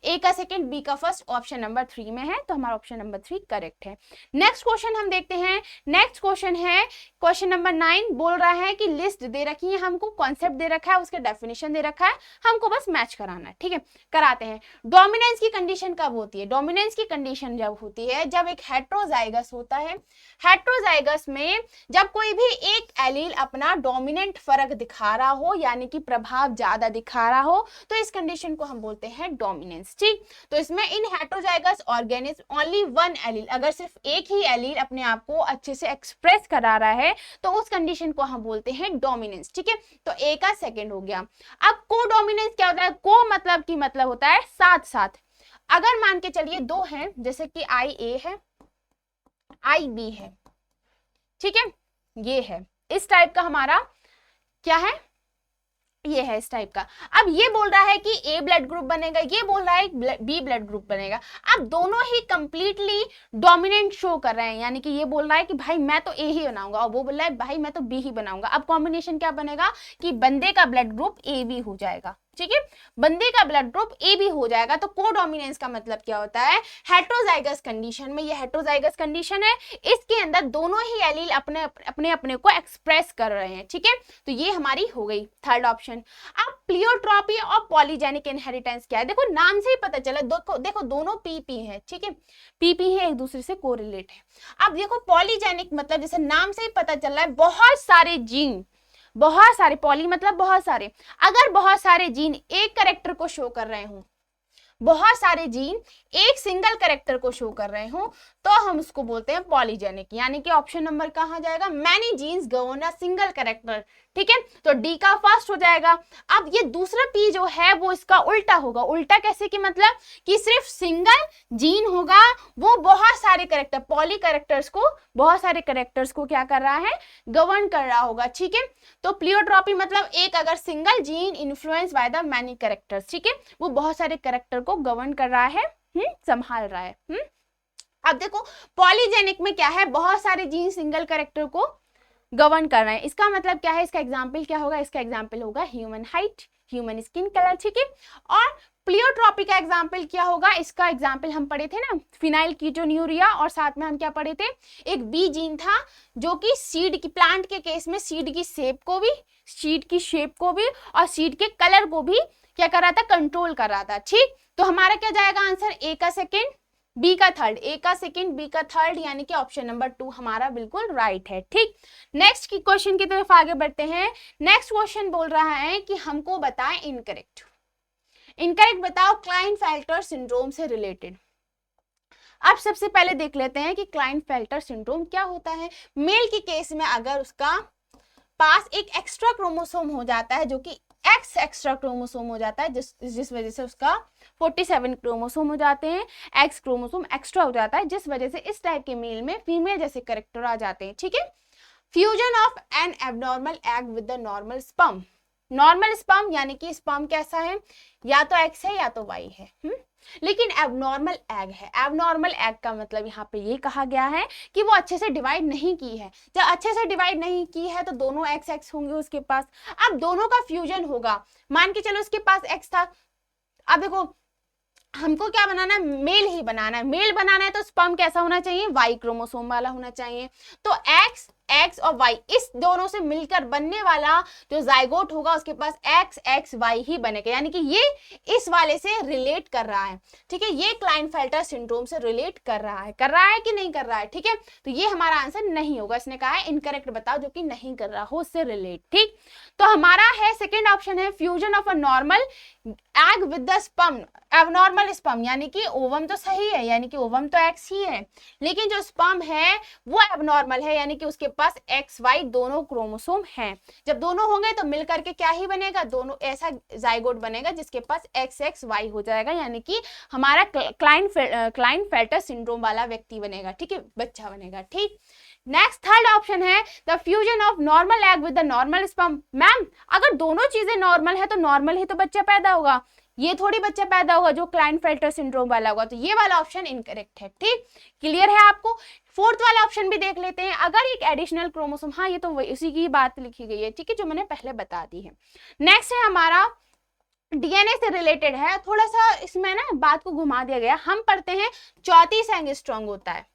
ए का सेकंड बी का फर्स्ट, ऑप्शन नंबर 3 में है, तो हमारा ऑप्शन नंबर 3 करेक्ट है। नेक्स्ट क्वेश्चन हम देखते हैं, नेक्स्ट क्वेश्चन है क्वेश्चन नंबर 9, बोल रहा है कि लिस्ट दे रखी है हमको, कॉन्सेप्ट दे रखा है, उसका डेफिनेशन दे रखा है, हमको बस मैच कराना है, ठीक है, कराते हैं। डोमिनेंस की कंडीशन कब होती है, डोमिनेंस की कंडीशन जब होती है जब एक हेट्रोजाइगस होता है, हेट्रोजाइगस में जब कोई भी एक एलील अपना डोमिनेंट फर्क दिखा रहा हो, यानी कि प्रभाव ज्यादा दिखा रहा हो, तो इस कंडीशन को हम बोलते हैं डोमिनेंस, ठीक। तो इसमें इन heterozygous organism only one allele, अगर सिर्फ एक ही एलील अपने आप को अच्छे से एक्सप्रेस करा रहा है तो उस कंडीशन को हम बोलते हैं डोमिनेंस, ठीक है। तो ए का सेकंड हो गया। अब को डोमिनेंस क्या होता है, को मतलब की मतलब होता है साथ साथ, अगर मान के चलिए दो हैं, जैसे कि आई ए है, आई बी है, ठीक है, ये है, इस टाइप का हमारा क्या है, ये है इस टाइप का। अब ये बोल रहा है कि ए ब्लड ग्रुप बनेगा, ये बोल रहा है बी ब्लड ग्रुप बनेगा। अब दोनों ही कंप्लीटली डोमिनेंट शो कर रहे हैं, यानी कि ये बोल रहा है कि भाई मैं तो ए ही बनाऊंगा, और वो बोल रहा है भाई मैं तो बी ही बनाऊंगा। अब कॉम्बिनेशन क्या बनेगा कि बंदे का ब्लड ग्रुप ए बी हो जाएगा, ठीक है, बंदे का ब्लड ग्रुप ए बी हो जाएगा। तो कोडोमिनेंस का मतलब क्या होता है, हेट्रोजाइगस कंडीशन में, ये हेट्रोजाइगस कंडीशन है, इसके अंदर दोनों ही एलील अपने को एक्सप्रेस कर रहे हैं, ठीक है। तो ये हमारी हो गई थर्ड ऑप्शन। अब प्लियोट्रॉपी और पॉलीजेनिक इनहेरिटेंस क्या है, देखो नाम से ही पता चला, देखो दोनों पीपी है, ठीक है, पीपी है, एक दूसरे से कोरिलेट है। अब देखो पॉलीजेनिक मतलब जैसे नाम से ही पता चल रहा है बहुत सारे जीन, बहुत सारे, पॉली मतलब बहुत सारे, अगर बहुत सारे जीन एक कैरेक्टर को शो कर रहे हो, बहुत सारे जीन एक सिंगल कैरेक्टर को शो कर रहे हो, तो हम उसको बोलते हैं पॉलीजेनिक, यानी कि ऑप्शन नंबर कहां जाएगा, many genes govern a single character, ठीक है, तो डी का फर्स्ट हो जाएगा। अब ये दूसरा पी जो है वो इसका उल्टा होगा, उल्टा कैसे कि मतलब कि सिर्फ सिंगल जीन होगा, वो बहुत सारे कैरेक्टर, पॉली कैरेक्टर्स को, बहुत सारे कैरेक्टर्स को क्या कर रहा है, गवर्न कर रहा होगा, ठीक है। तो प्लियोट्रॉपी मतलब एक अगर single gene influence by the many characters, ठीक है, वो बहुत सारे कैरेक्टर को गवर्न कर रहा है, संभाल रहा है। अब देखो पॉलीजेनिक में क्या है, बहुत सारे जीन सिंगल कैरेक्टर को गवर्न कर रहे हैं। इसका मतलब क्या है, इसका एग्जाम्पल क्या होगा, इसका एग्जाम्पल होगा human height, human skin colour, ठीक है। और प्लियोट्रॉपी का एग्जाम्पल क्या होगा, इसका एग्जाम्पल हम पढ़े थे ना, फिनाइल कीटोन्यूरिया, और साथ में हम क्या पढ़े थे, एक बी जीन था जो कि सीड की, प्लांट के केस में सीड की शेप को भी, सीड की शेप को भी और सीड के कलर को भी क्या कर रहा था, कंट्रोल कर रहा था, ठीक। तो हमारा क्या जाएगा आंसर, ए का सेकेंड, बी का थर्ड, ए का सेकेंड, बी का थर्ड, यानी कि ऑप्शन नंबर 2 हमारा बिल्कुल राइट है, ठीक। नेक्स्ट की क्वेश्चन की तरफ आगे बढ़ते हैं। नेक्स्ट क्वेश्चन बोल रहा है कि हमको बताएं इनकरेक्ट, इनकरेक्ट बताओ क्लाइनफेल्टर सिंड्रोम से रिलेटेड। अब सबसे पहले देख लेते हैं कि क्लाइनफेल्टर सिंड्रोम क्या होता है। मेल के केस में अगर उसका पास एक एक्स्ट्रा क्रोमोसोम हो जाता है, जो कि एक्स एक्स्ट्रा क्रोमोसोम हो जाता है, जिस वजह से उसका 47 क्रोमोसोम हो जाते हैं, एक्स क्रोमोसोम एक्स्ट्रा हो जाता है, जिस वजह से इस टाइप के मेल में फीमेल जैसे कैरेक्टर आ जाते हैं, ठीक है। Fusion of N abnormal egg with the normal sperm, normal sperm यानी कि स्पर्म कैसा है, या तो एक्स है या तो वाई है, लेकिन एबनॉर्मल एग है। एबनॉर्मल एग का मतलब यहाँ पे ये कहा गया है कि वो अच्छे से डिवाइड नहीं की है। जब अच्छे से डिवाइड नहीं की है तो दोनों एक्स एक्स होंगे उसके पास। अब दोनों का फ्यूजन होगा, मान के चलो उसके पास एक्स था, अब देखो हमको क्या बनाना है, मेल ही बनाना है। मेल बनाना है तो स्पर्म कैसा होना चाहिए, वाई क्रोमोसोम वाला होना चाहिए। तो एक्स एक्स और वाई इस दोनों से मिलकर बनने वाला जो जाइगोट होगा उसके पास एक्स एक्स वाई ही बनेगा, यानी कि ये इस वाले से रिलेट कर रहा है, ठीक है। ये क्लाइनफेल्टर सिंड्रोम से रिलेट कर रहा है कि नहीं कर रहा है, ठीक है। तो ये हमारा आंसर नहीं होगा, इसने कहा है इनकरेक्ट बताओ जो कि नहीं कर रहा हो उससे रिलेट, ठीक। तो हमारा है सेकेंड ऑप्शन है fusion of a normal egg with the sperm, abnormal sperm, यानी कि ओवम तो सही है, यानी कि ओवम तो एक्स ही है, लेकिन जो स्पर्म है वो एबनॉर्मल है, यानी कि उसके पास एक्स वाई दोनों क्रोमोसोम हैं। जब दोनों होंगे तो मिलकर के क्या ही बनेगा, दोनों ऐसा जाइगोट बनेगा जिसके पास एक्स एक्स वाई हो जाएगा, यानी कि हमारा क्लाइनफेल्टर सिंड्रोम वाला व्यक्ति बनेगा, ठीक है, बच्चा बनेगा, ठीक। नेक्स्ट थर्ड ऑप्शन है the fusion of normal egg with the normal sperm. Ma'am अगर दोनों चीजें नॉर्मल है तो नॉर्मल ही तो बच्चा पैदा होगा, ये थोड़ी बच्चा पैदा होगा जो क्लाइनफेल्टर सिंड्रोम वाला होगा। तो ये वाला ऑप्शन इनकरेक्ट है, ठीक। क्लियर है आपको। फोर्थ वाला ऑप्शन भी देख लेते हैं, अगर एक एडिशनल क्रोमोसोम, हाँ ये तो उसी की बात लिखी गई है, ठीक है, जो मैंने पहले बता दी है। नेक्स्ट है हमारा डीएनए से रिलेटेड है, थोड़ा सा इसमें ना बात को घुमा दिया गया। हम पढ़ते हैं 34 एंगस्ट्रॉम होता है,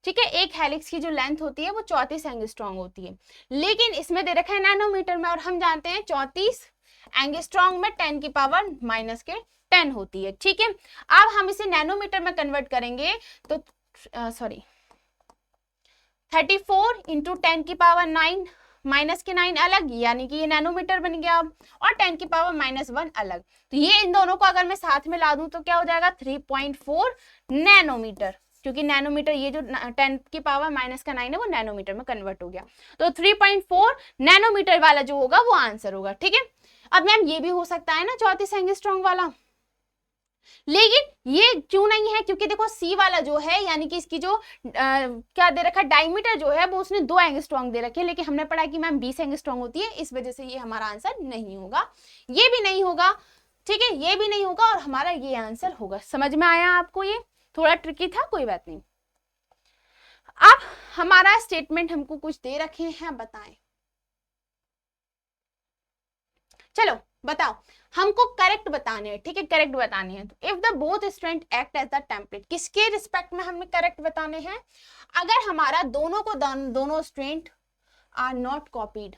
ठीक है, एक हेलिक्स की जो लेंथ होती है वो 34 एंगस्ट्रॉम होती है, लेकिन इसमें दे रखा है नैनोमीटर में, और हम जानते हैं 34 एंगस्ट्रॉम में 10 की पावर माइनस के 10 होती है, ठीक है। अब हम इसे नैनोमीटर में कन्वर्ट करेंगे तो 34 इंटू 10 की पावर 9 माइनस के 9 अलग, यानी कि ये नैनोमीटर बन गया अब, और 10 की पावर -1 अलग। तो ये इन दोनों को अगर मैं साथ में ला दूं तो क्या हो जाएगा 3.4 नैनोमीटर, क्योंकि नैनोमीटर ये जो 10 की पावर -9 है वो नैनोमीटर में कन्वर्ट हो गया। तो 3.4 नैनोमीटर वाला जो होगा वो आंसर होगा, ठीक है। अब मैम ये भी हो सकता है ना 34 एंगस्ट्रॉम वाला, लेकिन ये क्यों नहीं है, क्योंकि देखो सी वाला जो है यानी कि इसकी जो क्या दे रखा है डायमीटर जो है वो उसने 2 एंगस्ट्रॉम दे रखे है, लेकिन हमने पढ़ा कि मैम 20 एंगस्ट्रॉम होती है, इस वजह से ये हमारा आंसर नहीं होगा, ये भी नहीं होगा, ठीक है, ये भी नहीं होगा, और हमारा ये आंसर होगा। समझ में आया आपको, ये थोड़ा ट्रिकी था, कोई बात नहीं। अब हमारा स्टेटमेंट हमको कुछ दे रखे हैं, बताएं, चलो बताओ, हमको करेक्ट बताने हैं, ठीक है, करेक्ट बताने हैं। तो if the both strands act as the template, किसके रिस्पेक्ट में हमें करेक्ट बताने हैं, अगर हमारा दोनों को दोनों स्ट्रेंथ आर नॉट कॉपीड,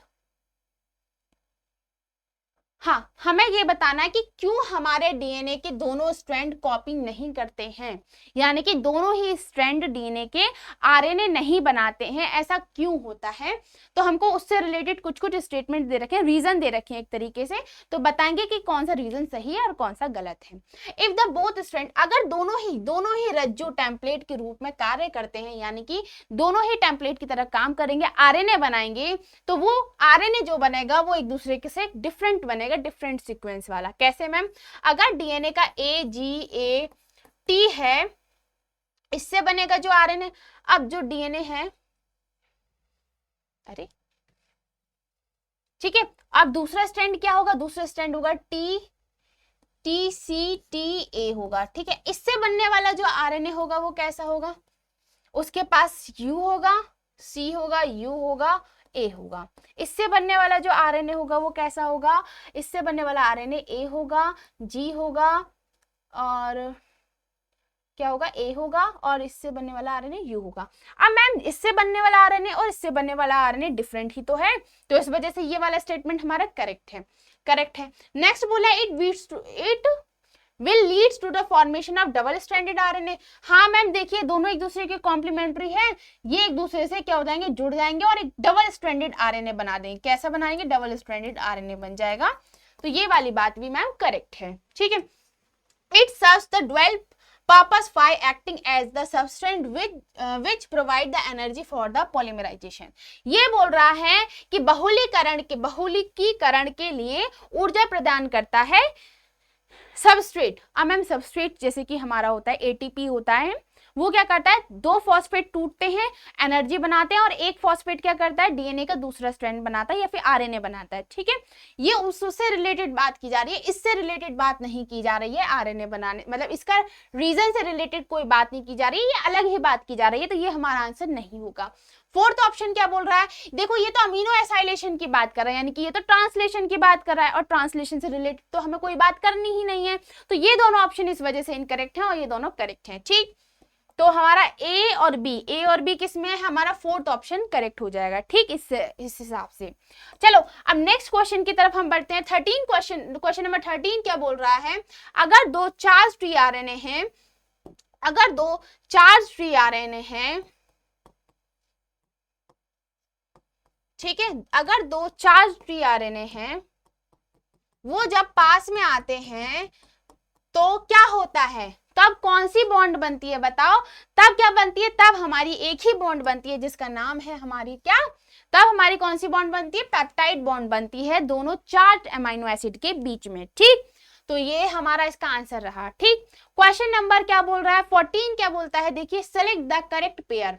हाँ हमें ये बताना है कि क्यों हमारे डीएनए के दोनों स्ट्रैंड कॉपी नहीं करते हैं, यानी कि दोनों ही स्ट्रैंड डीएनए के आरएनए नहीं बनाते हैं, ऐसा क्यों होता है। तो हमको उससे रिलेटेड कुछ कुछ स्टेटमेंट दे रखे हैं, रीजन दे रखे हैं एक तरीके से, तो बताएंगे कि कौन सा रीजन सही है और कौन सा गलत है। इफ द बोथ स्ट्रैंड, अगर दोनों ही रज्जु टेम्पलेट के रूप में कार्य करते हैं, यानी कि दोनों ही टेम्पलेट की तरह काम करेंगे, आरएनए बनाएंगे, तो वो आरएनए जो बनेगा वो एक दूसरे के से डिफरेंट बनेगा, डिफरेंट सीक्वेंस वाला। कैसे मैम, अगर डीएनए का AGA-T है, इससे बनेगा जो आरएनए। अब जो डीएनए है, अरे ठीक है, अब दूसरा स्ट्रैंड क्या होगा, दूसरा स्ट्रैंड होगा TCTA होगा, ठीक है। इससे बनने वाला जो आरएनए होगा वो कैसा होगा, उसके पास U होगा, C होगा, U होगा, A होगा। इससे बनने वाला जो RNA होगा वो कैसा होगा, इससे बनने वाला RNA A होगा, G होगा और क्या होगा, A होगा, और इससे बनने वाला RNA U होगा। अब मैम इससे बनने वाला RNA और इससे बनने वाला RNA डिफरेंट ही तो है, तो इस वजह से ये वाला स्टेटमेंट हमारा करेक्ट है, करेक्ट है। नेक्स्ट बोला it will leads to the formation of double stranded RNA। हाँ मैम देखिए दोनों एक दूसरे के कॉम्प्लीमेंट्री है, ये एक दूसरे से क्या हो जाएंगे, जुड़ जाएंगे और एक डबल स्ट्रैंडेड RNA बना देंगे। कैसा बनाएंगे, डबल स्ट्रैंडेड RNA बन जाएगा। तो ये वाली बात भी मैम करेक्ट है, ठीक है। It serves the dual purpose by acting as the substrate which provide the energy for the polymerization। ये बोल रहा है कि बहुलीकीकरण के लिए ऊर्जा प्रदान करता है सबस्ट्रेट। अब मैम सबस्ट्रेट जैसे कि हमारा होता है ATP होता है, वो क्या करता है, दो फॉस्फेट टूटते हैं, एनर्जी बनाते हैं, और एक फॉस्फेट क्या करता है, DNA का दूसरा स्ट्रैंड बनाता है या फिर RNA बनाता है, ठीक है। ये उससे रिलेटेड बात की जा रही है, इससे रिलेटेड बात नहीं की जा रही है। RNA बनाने मतलब इसका रीजन से रिलेटेड कोई बात नहीं की जा रही है, ये अलग ही बात की जा रही है, तो ये हमारा आंसर नहीं होगा। फोर्थ ऑप्शन क्या बोल रहा है, देखो ये तो अमीनो एसाइलेशन की बात कर रहा है, यानी कि ये तो ट्रांसलेशन की बात कर रहा है, और ट्रांसलेशन से रिलेटेड तो हमें कोई बात करनी ही नहीं है, तो ये दोनों ऑप्शन इस वजह से इनकरेक्ट है और ये दोनों करेक्ट है, ठीक। तो हमारा ए और बी किस में है, हमारा फोर्थ ऑप्शन करेक्ट हो जाएगा, ठीक। इस हिसाब से चलो अब नेक्स्ट क्वेश्चन की तरफ हम बढ़ते हैं। 13 क्वेश्चन नंबर 13 क्या बोल रहा है, अगर दो चार्ज फ्री RNA हैं, अगर दो चार्ज फ्री RNA हैं, ठीक है, अगर दो चार्ज फ्री RNA हैं, वो जब पास में आते हैं तो क्या होता है, तब कौन सी बॉन्ड बनती है, बताओ। तब क्या बनती है, तब हमारी एक ही बॉन्ड बनती है जिसका नाम है हमारी क्या, तब हमारी कौन सी बॉन्ड बनती है, पेप्टाइड बॉन्ड बनती है दोनों चार्ज अमीनो एसिड के बीच में, ठीक। तो ये हमारा इसका आंसर रहा, ठीक। क्वेश्चन नंबर क्या बोल रहा है, 14 क्या बोलता है, देखिए सेलेक्ट द करेक्ट पेयर।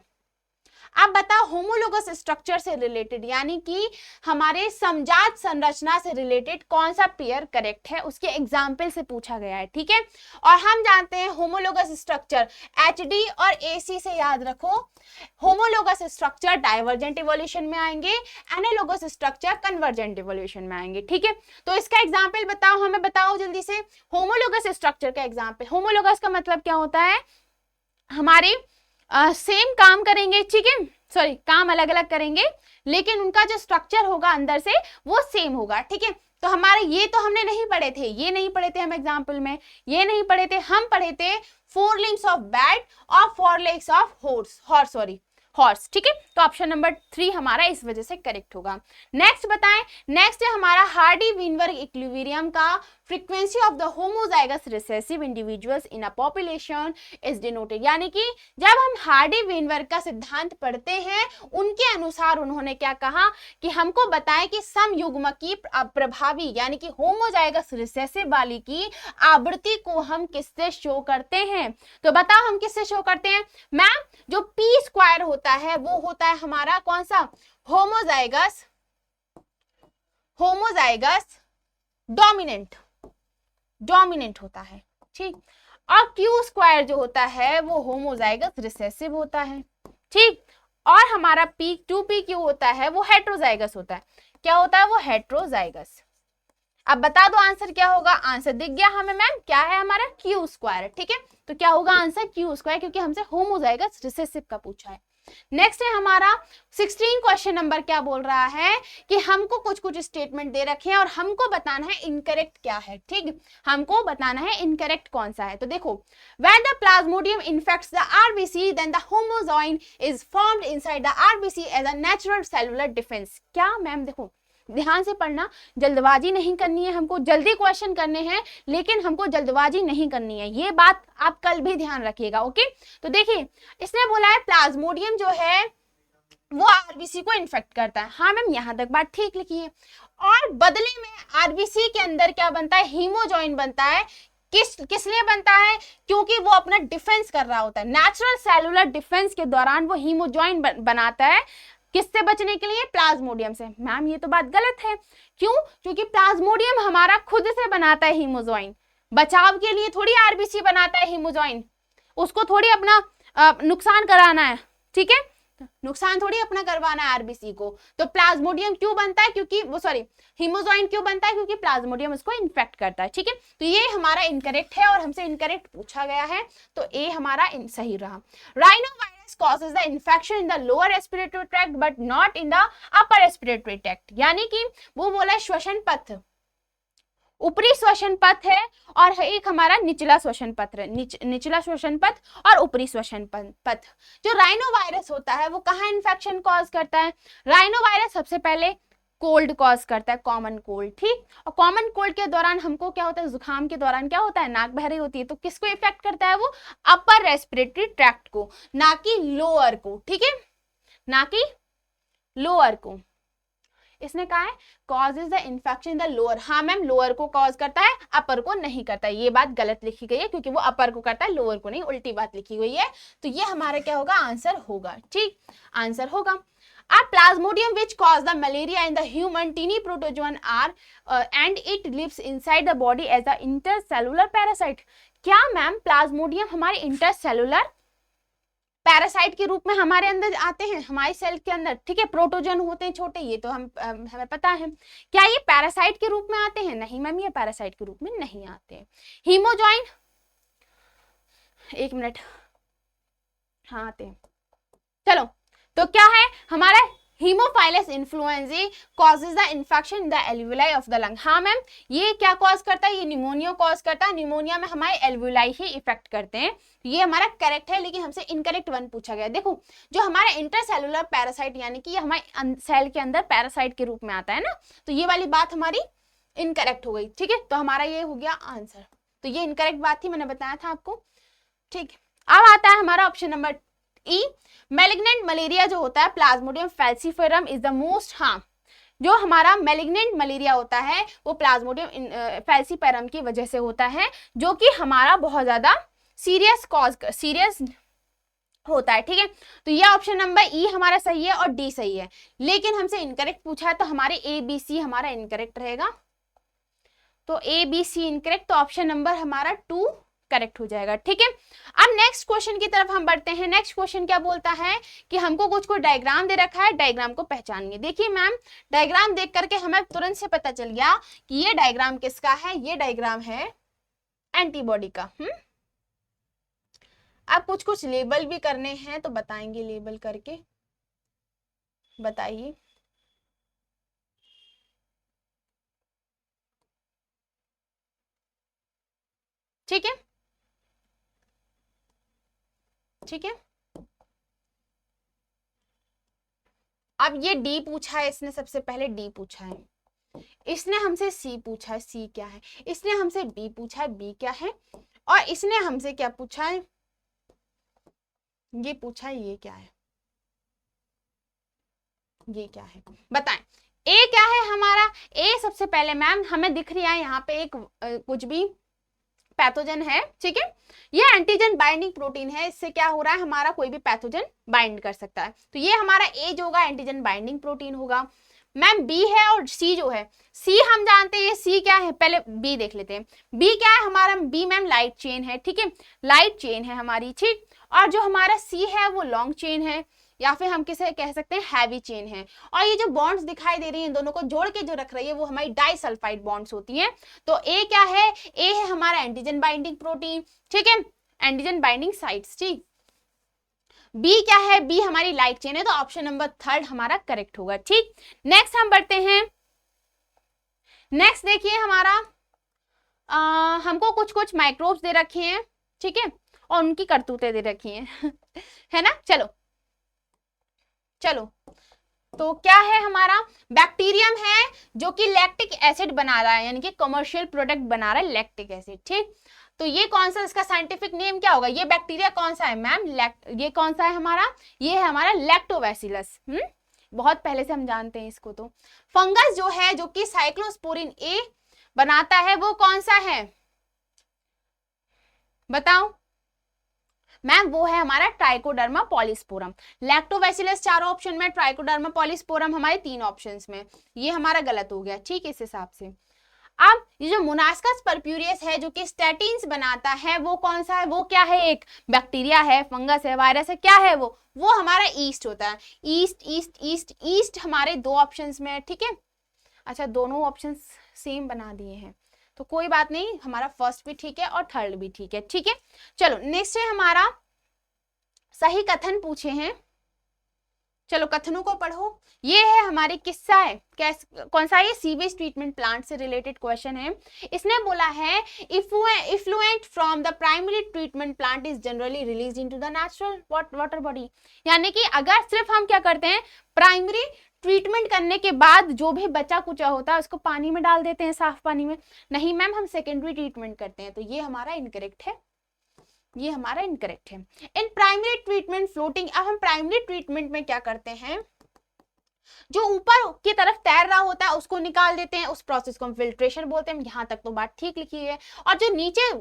अब बताओ होमोलोगस स्ट्रक्चर से रिलेटेड यानी कि हमारे समजात संरचना से रिलेटेड कौन सा पेयर करेक्ट है, उसके एग्जाम्पल से पूछा गया है, ठीक है। और हम जानते हैं होमोलोगस स्ट्रक्चर HD और AC से याद रखो, होमोलोगस स्ट्रक्चर डाइवर्जेंट इवोल्यूशन में आएंगे, एनालोगस स्ट्रक्चर कन्वर्जेंट इवोल्यूशन में आएंगे, ठीक है। तो इसका एग्जाम्पल बताओ, हमें बताओ जल्दी से। होमोलोगस स्ट्रक्चर का एग्जाम्पल, होमोलोगस का मतलब क्या होता है, हमारे सेम काम करेंगे, ठीक है, सॉरी काम अलग अलग करेंगे, लेकिन उनका जो स्ट्रक्चर होगा अंदर से वो सेम होगा, ठीक है। तो हमारे ये तो हमने नहीं पढ़े थे, ये नहीं पढ़े थे हम एग्जाम्पल में, ये नहीं पढ़े थे, हम पढ़े थे 4 limbs ऑफ बैट और 4 legs ऑफ हॉर्स, ठीक है। तो ऑप्शन नंबर 3 हमारा इस वजह से करेक्ट होगा। नेक्स्ट बताएं, नेक्स्ट है हमारा हार्डी-विनबर्ग इक्विलिब्रियम का frequency of the homozygous recessive individuals in a population is denoted, यानी कि जब हम हार्डी-विनबर्ग का सिद्धांत पढ़ते हैं उनके अनुसार उन्होंने क्या कहा कि हमको बताएं कि समयुग्म की प्रभावी यानी कि होमोजाइगस रिसेसिव वाली की आवृत्ति को हम किससे शो करते हैं। तो बताओ हम किससे शो करते हैं मैम, जो p² होता है वो होता है हमारा कौन सा, होमोजाइगस डोमिनेंट होता है, ठीक। और q² जो होता है वो होमोजाइगस रिसेसिव होता है, ठीक। और हमारा p2pq होता है वो हेट्रोजाइगस होता है, क्या होता है वो हेट्रोजाइगस। अब बता दो आंसर क्या होगा, आंसर दिख गया हमें मैम, क्या है हमारा q², ठीक है। तो क्या होगा आंसर q², क्योंकि हमसे होमोजाइगस रिसेसिव का पूछा है। नेक्स्ट है हमारा 16 क्वेश्चन नंबर क्या बोल रहा है कि हमको कुछ स्टेटमेंट दे रखे हैं और हमको बताना है इनकरेक्ट क्या है, ठीक। हमको बताना है इनकरेक्ट कौन सा है। तो देखो, when the plasmodium infects the RBC then the homozoin is formed inside the RBC as a natural cellular defense। क्या मैम, देखो ध्यान से पढ़ना, जल्दबाजी नहीं करनी है, हमको जल्दी क्वेश्चन करने हैं लेकिन हमको जल्दबाजी नहीं करनी है, ये बात आप कल भी ध्यान रखिएगा, ओके। तो देखिए इसने बोला है प्लाज्मोडियम जो है वो आरबीसी को इन्फेक्ट करता है, हाँ मैम यहां तक बात ठीक लिखी है। और बदले में आरबीसी के अंदर क्या बनता है, हीमोजॉइन बनता है। किस लिए बनता है, क्योंकि वो अपना डिफेंस कर रहा होता है, नेचुरल सेलुलर डिफेंस के दौरान वो हीमोजॉइन बनाता है, किससे बचने के लिए, प्लाज्मोडियम से। मैम ये तो बात गलत है, क्यों, क्योंकि प्लाज्मोडियम हमारा खुद से बनाता है हीमोजॉइन, बचाव के लिए थोड़ी आरबीसी बनाता है हीमोजॉइन, उसको थोड़ी अपना नुकसान कराना है, ठीक है। नुकसान थोड़ी अपना करवाना है आरबीसी को। तो प्लाज्मोडियम क्यों बनता है, क्योंकि वो सॉरी हीमोजॉइन क्यों बनता है, क्योंकि प्लाज्मोडियम उसको इन्फेक्ट करता है। ठीक है, तो ये हमारा इनकरेक्ट है और हमसे इनकरेक्ट पूछा गया है, तो ए हमारा सही रहा। Rhinovirus causes the infection in the lower respiratory tract but not in the upper respiratory tract, यानी कि वो बोला श्वसन पथ, ऊपरी श्वसन पथ है और एक हमारा निचला श्वसन पथ है, निचला श्वसन पथ और ऊपरी श्वसन पथ। जो राइनोवायरस होता है वो कहाँ इन्फेक्शन कॉज करता है? राइनोवायरस सबसे पहले कोल्ड कॉज करता है, कॉमन कोल्ड। ठीक, और कॉमन कोल्ड के दौरान हमको क्या होता है, जुकाम के दौरान क्या होता है, नाक बह रही होती है, तो किसको इफेक्ट करता है वो? अपर रेस्पिरेटरी ट्रैक्ट को, ना कि लोअर को। ठीक है, ना कि लोअर को। इसने कहा है causes the infection in the lower. हाँ मैम, लोअर को कॉज करता है, अपर को नहीं करता है। ये बात गलत लिखी गई है क्योंकि वो अपर को करता है, लोअर को नहीं, उल्टी बात लिखी गई है। तो ये हमारा क्या होगा, आंसर होगा। ठीक, आंसर होगा। A plasmodium which cause the malaria in the human tiny protozoan are and it lives inside the body as a intercellular parasite। क्या मैम प्लाज्मोडियम हमारे इंटरसेलुलर पैरासाइट के रूप में हमारे अंदर आते हैं, हमारे सेल के अंदर? ठीक है, प्रोटोजोन होते हैं छोटे, ये तो हमें पता है। क्या ये पैरासाइट के रूप में आते हैं? नहीं मैम, ये पैरासाइट के रूप में नहीं आते। हीमोजॉइन, एक मिनट, हाँ आते हैं। चलो, तो क्या है हमारा Haemophilus influenza causes the infection in the alveoli of the lung. हाँ मैम, ये क्या कॉज करता है? ये निमोनिया कॉज करता है। निमोनिया में हमारे एल्वुलाई ही इफेक्ट करते हैं। ये हमारा करेक्ट है, लेकिन हमसे इनकरेक्ट वन पूछा गया। देखो, जो हमारा इंटरसेलुलर पैरासाइट यानी कि ये हमारे सेल के अंदर पैरासाइट के रूप में आता है ना, तो ये वाली बात हमारी इनकरेक्ट हो गई। ठीक है, तो हमारा ये हो गया आंसर। तो ये इनकरेक्ट बात थी, मैंने बताया था आपको। ठीक, अब आता है हमारा ऑप्शन नंबर ई। मैलिग्नेंट मलेरिया जो होता है, Plasmodium falciparum is the most harm. जो हमारा मैलिग्नेंट मलेरिया होता है वो प्लाज्मोडियम फैल्सीफेरम की वजह से होता है, जो कि हमारा बहुत ज्यादा सीरियस होता है। ठीक है, तो ये ऑप्शन नंबर ई हमारा सही है और डी सही है, लेकिन हमसे इनकरेक्ट पूछा है, तो हमारे ए बी सी हमारा इनकरेक्ट रहेगा। तो ए बी सी इनकरेक्ट, तो ऑप्शन नंबर हमारा 2 करेक्ट हो जाएगा। ठीक है, अब नेक्स्ट क्वेश्चन की तरफ हम बढ़ते हैं। नेक्स्ट क्वेश्चन क्या बोलता है कि हमको कुछ को डायग्राम दे रखा है, डायग्राम को पहचानिए। देखिए मैम, डायग्राम देख करके हमें तुरंत से पता चल गया कि ये डायग्राम किसका है। ये डायग्राम है एंटीबॉडी का। अब कुछ कुछ लेबल भी करने हैं, तो बताएंगे लेबल करके, बताइए। ठीक है, ठीक है, अब ये डी पूछा है इसने, सबसे पहले डी पूछा है। इसने हमसे सी पूछा है, सी क्या है। इसने हमसे बी पूछा है, बी क्या है। और इसने हमसे क्या पूछा है, ये पूछा है, ये क्या है, ये क्या है, बताएं। ए क्या है हमारा? ए सबसे पहले मैम हमें दिख रही है यहाँ पे एक कुछ भी पैथोजन है। ठीक है, ये एंटीजन बाइंडिंग प्रोटीन है, इससे क्या हो रहा है, हमारा कोई भी पैथोजन बाइंड कर सकता है। तो ये हमारा ए जो होगा एंटीजन बाइंडिंग प्रोटीन होगा। मैम बी है और सी जो है, सी हम जानते हैं ये सी क्या है, पहले बी देख लेते हैं। बी क्या है हमारा? बी मैम लाइट चेन है। ठीक है, लाइट चेन है हमारी। ठीक, और जो हमारा सी है वो लॉन्ग चेन है, या फिर हम किसे कह सकते हैं हैवी चेन है। और ये जो बॉन्ड्स दिखाई दे रही हैं, दोनों को जोड़ के जो रख रही है, वो हमारी डाइसल्फाइड बॉन्ड्स होती हैं। तो ए क्या है? ए है हमारा एंटीजन बाइंडिंग प्रोटीन। ठीक है, एंटीजन बाइंडिंग साइट्स। ठीक, बी क्या है? बी हमारी लाइट चेन है, तो ऑप्शन नंबर 3 हमारा करेक्ट होगा। ठीक, नेक्स्ट हम बढ़ते हैं। नेक्स्ट देखिए हमारा हमको कुछ कुछ माइक्रोब्स दे रखे हैं। ठीक है, और उनकी करतूतें दे रखी हैं है ना। चलो चलो, तो क्या है हमारा? बैक्टीरियम है जो कि लैक्टिक एसिड बना रहा है, यानी कि कमर्शियल प्रोडक्ट बना रहा है लैक्टिक एसिड। ठीक, तो ये कौन सा, इसका साइंटिफिक नेम क्या होगा? ये बैक्टीरिया कौन सा है मैम? ये कौन सा है हमारा? ये है हमारा लैक्टोबैसिलस। बहुत पहले से हम जानते हैं इसको। तो फंगस जो है जो कि साइक्लोस्पोरिन ए बनाता है, वो कौन सा है बताओ मैम? वो है हमारा ट्राइकोडर्मा पॉलीस्पोरम। लैक्टोबैसिलस 4 ऑप्शन में, ट्राइकोडर्मा पॉलीस्पोरम हमारे 3 ऑप्शंस में। ये हमारा गलत हो गया। ठीक, इस हिसाब से अब ये जो मोनास्कस परप्यूरियस है जो कि स्टैटिन्स बनाता है, वो कौन सा है, वो क्या है, एक बैक्टीरिया है, फंगस है, वायरस है, क्या है वो हमारा ईस्ट होता है। ईस्ट ईस्ट ईस्ट ईस्ट हमारे दो ऑप्शंस में है, ठीक है। अच्छा, दोनों ऑप्शंस सेम बना दिए हैं तो कोई बात नहीं, हमारा फर्स्ट भी ठीक है और थर्ड भी ठीक है, ठीक है। चलो नेक्स्ट है हमारा सही कथन पूछे हैं। चलो कथनों को पढ़ो। ये है हमारी किस्सा है, कौन सा, ये सीवेज ट्रीटमेंट प्लांट से रिलेटेड क्वेश्चन है। इसने बोला है effluent from the primary treatment plant is generally release into the natural water body. यानी कि अगर सिर्फ हम क्या करते हैं, प्राइमरी ट्रीटमेंट करने के बाद जो भी बचा कुचा होता है उसको पानी में डाल देते हैं, साफ पानी में। नहीं मैम, हम सेकेंडरी ट्रीटमेंट करते हैं, तो ये हमारा इनकरेक्ट है, ये हमारा इनकरेक्ट है। इन प्राइमरी ट्रीटमेंट फ्लोटिंग, अब हम प्राइमरी ट्रीटमेंट में क्या करते हैं, जो ऊपर की तरफ तैर रहा होता है उसको निकाल देते हैं, उस प्रोसेस को हम फिल्ट्रेशन बोलते हैं। यहाँ तक तो बात ठीक लिखी है। और जो नीचे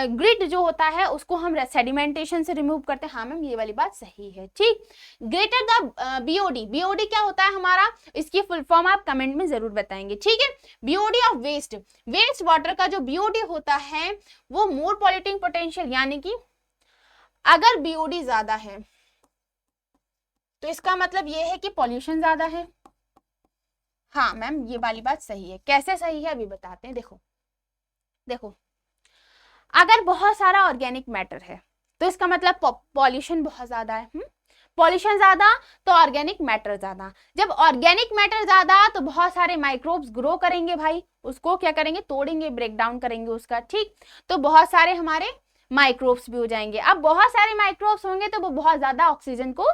ग्रिड जो होता है उसको हम सेडिमेंटेशन से रिमूव करते हैं। हाँ मैम, ये वाली बात सही है, ठीक। ग्रेटर द बीओडी, बीओडी क्या होता है हमारा, इसकी फुल फॉर्म आप कमेंट में जरूर बताएंगे, ठीक है। BOD of waste, waste water का जो बीओडी होता है वो मोर पॉल्यूटिंग पोटेंशियल, यानी कि अगर बीओडी ज्यादा है तो इसका मतलब ये है कि पॉल्यूशन ज्यादा है। हाँ मैम, ये वाली बात सही है। कैसे सही है अभी बताते हैं। देखो देखो, अगर बहुत सारा ऑर्गेनिक मैटर है तो इसका मतलब पॉल्यूशन बहुत ज्यादा है। पॉल्यूशन ज्यादा तो ऑर्गेनिक मैटर ज्यादा। जब ऑर्गेनिक मैटर ज्यादा तो बहुत सारे माइक्रोब्स ग्रो करेंगे भाई, उसको क्या करेंगे, तोड़ेंगे, ब्रेक डाउन करेंगे उसका, ठीक। तो बहुत सारे हमारे माइक्रोब्स भी हो जाएंगे। अब बहुत सारे माइक्रोब्स होंगे तो वो बहुत ज्यादा ऑक्सीजन को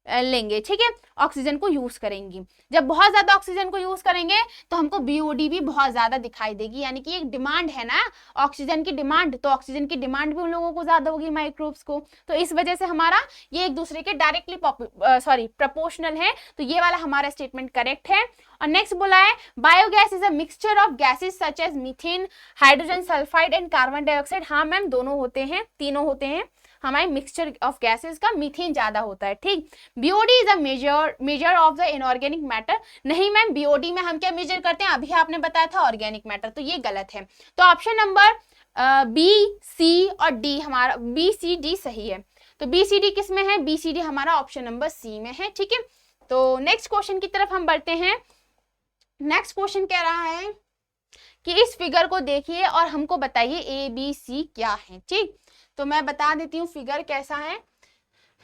लेंगे, ठीक है, ऑक्सीजन को यूज करेंगी। जब बहुत ज्यादा ऑक्सीजन को यूज करेंगे तो हमको बीओडी भी बहुत ज्यादा दिखाई देगी, यानी कि एक डिमांड है ना ऑक्सीजन की डिमांड, तो ऑक्सीजन की डिमांड भी उन लोगों को ज्यादा होगी, माइक्रोब्स को। तो इस वजह से हमारा ये एक दूसरे के डायरेक्टली प्रोपोर्शनल है, तो ये वाला हमारा स्टेटमेंट करेक्ट है। और नेक्स्ट बोला है biogas is a mixture of gases such as methane, hydrogen sulphide and carbon dioxide. हाँ मैम, दोनों होते हैं, तीनों होते हैं हमारे मिक्सचर ऑफ गैसेस का, मीथेन ज्यादा होता है, ठीक। BOD is a measure of the inorganic matter. नहीं मैम, बीओडी में हम क्या मेजर करते हैं, अभी आपने बताया था ऑर्गेनिक मैटर, तो ये गलत है। तो ऑप्शन नंबर बी, सी और डी, हमारा बी सी डी सही है। तो बी सी डी किस में है, बी सी डी हमारा ऑप्शन नंबर सी में है, ठीक है। तो नेक्स्ट क्वेश्चन की तरफ हम बढ़ते हैं। नेक्स्ट क्वेश्चन कह रहा है कि इस फिगर को देखिए और हमको बताइए ए बी सी क्या है, ठीक। तो मैं बता देती हूँ फिगर कैसा है।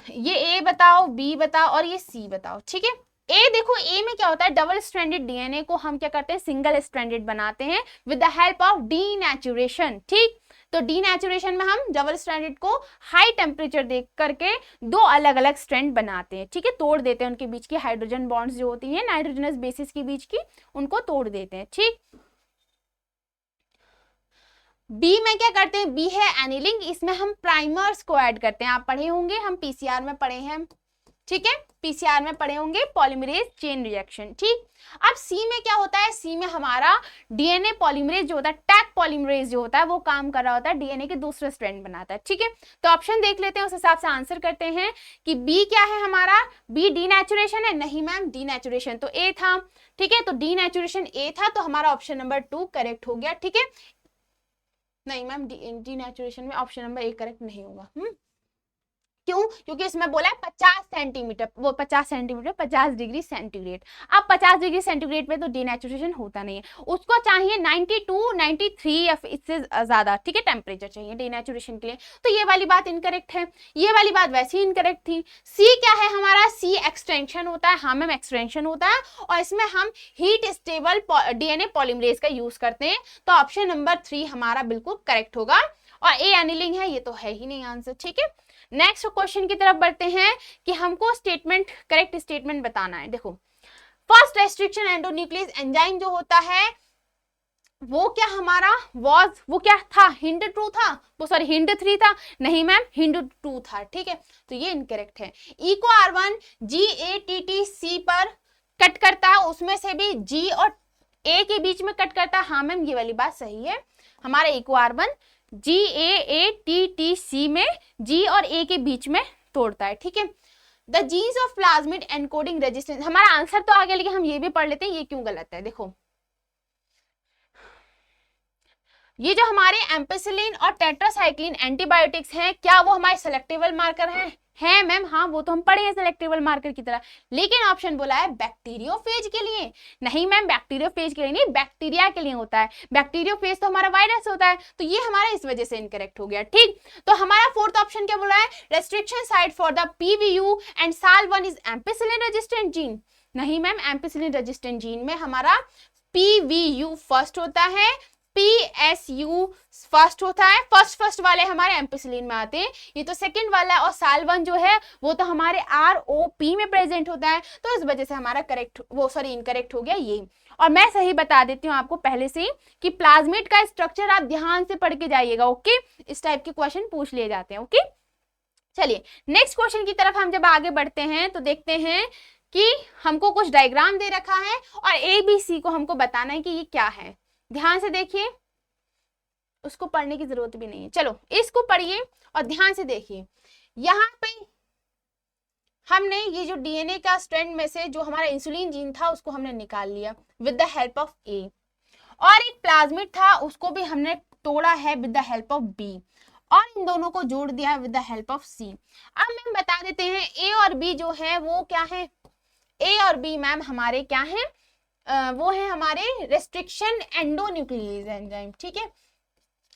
ये ए बताओ, बी बताओ और ये सी बताओ, ठीक है। ए देखो, ए में क्या होता है, डबल स्ट्रैंडेड डीएनए को हम क्या करते हैं, सिंगल स्ट्रैंडेड बनाते हैं with the help of denaturation, ठीक। तो डीनेचुरेशन में हम डबल स्ट्रैंडेड को हाई टेम्परेचर देख करके दो अलग अलग स्ट्रैंड बनाते हैं, ठीक है, तोड़ देते हैं उनके बीच की हाइड्रोजन बॉन्ड्स जो होती हैं नाइट्रोजनस बेसिस के बीच की, उनको तोड़ देते हैं, ठीक। बी में क्या करते हैं, बी है एनिलिंग, इसमें हम प्राइमर्स को ऐड करते हैं। आप पढ़े होंगे, हम पीसीआर में पढ़े हैं, ठीक है, पीसीआर में पढ़े होंगे पॉलीमरेज चेन रिएक्शन, ठीक। अब सी में क्या होता है, सी में हमारा डीएनए पॉलीमरेज जो होता है, टैग पॉलीमरेज जो होता है, वो काम कर रहा होता है, डीएनए के दूसरे स्ट्रैंड बनाता है, ठीक है। तो ऑप्शन देख लेते हैं, उस हिसाब से आंसर करते हैं कि बी क्या है हमारा, बी डीनेचुरेशन है। नहीं मैम, डीनेचुरेशन तो ए था, ठीक है, तो डीनेचुरेशन ए था, तो हमारा ऑप्शन नंबर 2 करेक्ट हो गया, ठीक है। नहीं मैम, डीनेचुरेशन में ऑप्शन नंबर 1 करेक्ट नहीं होगा। क्यों, क्योंकि इसमें बोला है 50 सेंटीमीटर, वो 50 सेंटीमीटर 50 डिग्री सेंटीग्रेड। अब 50 डिग्री सेंटीग्रेड पे तो डीनेचुरेशन होता नहीं है, उसको चाहिए 92 93 या इससे ज्यादा, ठीक है, टेम्परेचर चाहिए डीनेचुरेशन के लिए। तो ये वाली बात इनकरेक्ट है, ये वाली बात वैसे ही इनकरेक्ट थी। सी क्या है हमारा, सी एक्सटेंशन होता है। हाँ मैम, एक्सटेंशन होता है और इसमें हम हीट स्टेबल डीएनए पॉलीमरेज का यूज करते हैं। तो ऑप्शन नंबर 3 हमारा बिल्कुल करेक्ट होगा। और ए एनिलिंग है, ये तो है ही नहीं आंसर, ठीक है। नेक्स्ट क्वेश्चन की तरफ बढ़ते हैं कि हमको स्टेटमेंट, करेक्ट स्टेटमेंट बताना है। देखो, फर्स्ट रेस्ट्रिक्शन एंडोन्यूक्लियस एंजाइम जो होता है वो क्या हमारा वाज, वो क्या था, हिंड 2 था, वो सॉरी हिंड 3 था। नहीं मैम, हिंड 2 था, ठीक है, तो ये इनकरेक्ट है। इको R1 GATTC पर कट करता है, उसमें से भी G और A के बीच में कट करता है। हाँ मैम, ये वाली बात सही है, हमारा इको R1 GAATTC में G और A के बीच में तोड़ता है, ठीक है। The jeans of plasmid encoding resistance, हमारा आंसर तो आ गया, लेकिन हम ये भी पढ़ लेते हैं ये क्यों गलत है। देखो, ये जो हमारे एम्पिसिलिन और टेट्रासाइक्लिन एंटीबायोटिक्स हैं, क्या वो हमारे सेलेक्टेबल मार्कर हैं? है मैम, हाँ वो तो हम पढ़े हैं सेलेक्टेबल मार्कर की तरह, लेकिन ऑप्शन बोला है बैक्टीरियोफेज के लिए। नहीं मैम, बैक्टीरियोफेज के लिए नहीं, बैक्टीरिया के लिए होता है। बैक्टीरियोफेज तो हमारा वायरस होता है, तो ये हमारा इस वजह से इनकरेक्ट हो गया। ठीक, तो हमारा फोर्थ ऑप्शन क्या बोला है? Restriction site for the PVU and साल1 इज एम्पिसिलिन रेजिस्टेंट जीन। नहीं मैम, एम्पिसिलिन रेजिस्टेंट जीन में हमारा पीवीयू फर्स्ट होता है, पीएसयू फर्स्ट होता है। फर्स्ट वाले हमारे एम्पिसिलिन में आते हैं, ये तो सेकंड वाला है, और साल1 जो है वो तो हमारे आरओपी में प्रेजेंट होता है, तो इस वजह से हमारा इनकरेक्ट हो गया ये। और मैं सही बता देती हूँ आपको पहले से ही कि प्लाज्मिड का स्ट्रक्चर आप ध्यान से पढ़ के जाइएगा। ओके, इस टाइप के क्वेश्चन पूछ लिए जाते हैं। ओके, चलिए नेक्स्ट क्वेश्चन की तरफ हम जब आगे बढ़ते हैं तो देखते हैं कि हमको कुछ डायग्राम दे रखा है और ABC को हमको बताना है कि ये क्या है। ध्यान से देखिए, उसको पढ़ने की जरूरत भी नहीं है, चलो इसको पढ़िए और ध्यान से देखिए। यहाँ पे हमने ये जो डीएनए का स्ट्रैंड में से जो हमारा इंसुलिन जीन था उसको हमने निकाल लिया with the help of A, और एक प्लाज्मिड था उसको भी हमने तोड़ा है with the help of B, और इन दोनों को जोड़ दिया with the help of C. अब मैम बता देते हैं ए और बी जो है वो क्या है। ए और बी मैम हमारे क्या है, वो है हमारे रेस्ट्रिक्शन एंडोन्यूक्लियस एंजाइम। ठीक है,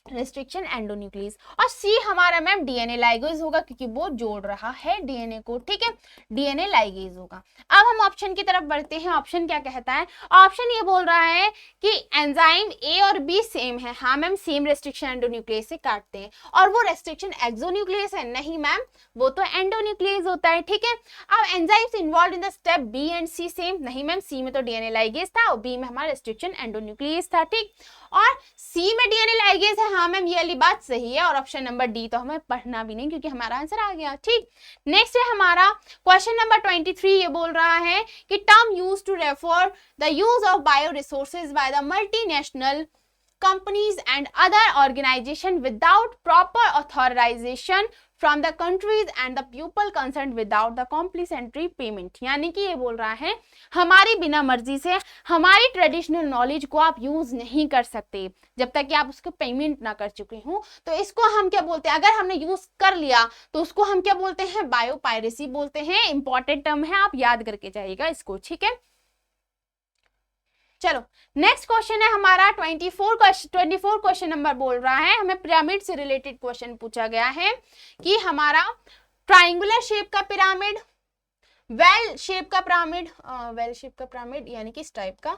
रेस्ट्रिक्शन एंडोन्यूक्लियस। और सी हमारा मैम डीएनए लाइगेज होगा क्योंकि वो जोड़ रहा है डीएनए को। ठीक है, डीएनए लाइगेज होगा। अब हम ऑप्शन की तरफ बढ़ते हैं। ऑप्शन क्या कहता है? ऑप्शन ये बोल रहा है कि एंजाइम ए और बी सेम है। हाँ मैम, सेम रेस्ट्रिक्शन एंडोन्यूक्लियस से काटते हैं। और वो रेस्ट्रिक्शन एक्सोन्यूक्लियस है? नहीं मैम, वो तो एंडोन्यूक्लियस होता है। ठीक है, अब enzymes involve in the step B and C same? नहीं मैम, सी में तो डीएनए लाइगेज था और बी में हमारा रेस्ट्रिक्शन एंडोन्यूक्लियस था। ठीक, और सी में डीएनए लाइगेज है। हाँ मैम, ये वाली बात सही है, और ऑप्शन नंबर डी तो हमें पढ़ना भी नहीं क्योंकि हमारा आंसर आ गया। ठीक, नेक्स्ट है हमारा क्वेश्चन नंबर 23। ये बोल रहा है कि term use to refer the use of bio resources by the multinational companies and other organization without proper authorization from the countries and the people concerned without the complementary payment। यानी कि ये बोल रहा है हमारी बिना मर्जी से हमारी ट्रेडिशनल नॉलेज को आप यूज नहीं कर सकते जब तक कि आप उसको पेमेंट ना कर चुके हो। तो इसको हम क्या बोलते हैं? अगर हमने यूज कर लिया तो उसको हम क्या बोलते हैं? बायोपायरेसी बोलते हैं। इंपॉर्टेंट टर्म है, आप याद करके जाइएगा इसको। ठीक है, चलो नेक्स्ट क्वेश्चन है हमारा 24 क्वेश्चन नंबर बोल रहा है, हमें पिरामिड से रिलेटेड क्वेश्चन पूछा गया है कि हमारा ट्राइंगुलर शेप का पिरामिड, वेल शेप का पिरामिड यानी कि इस टाइप का,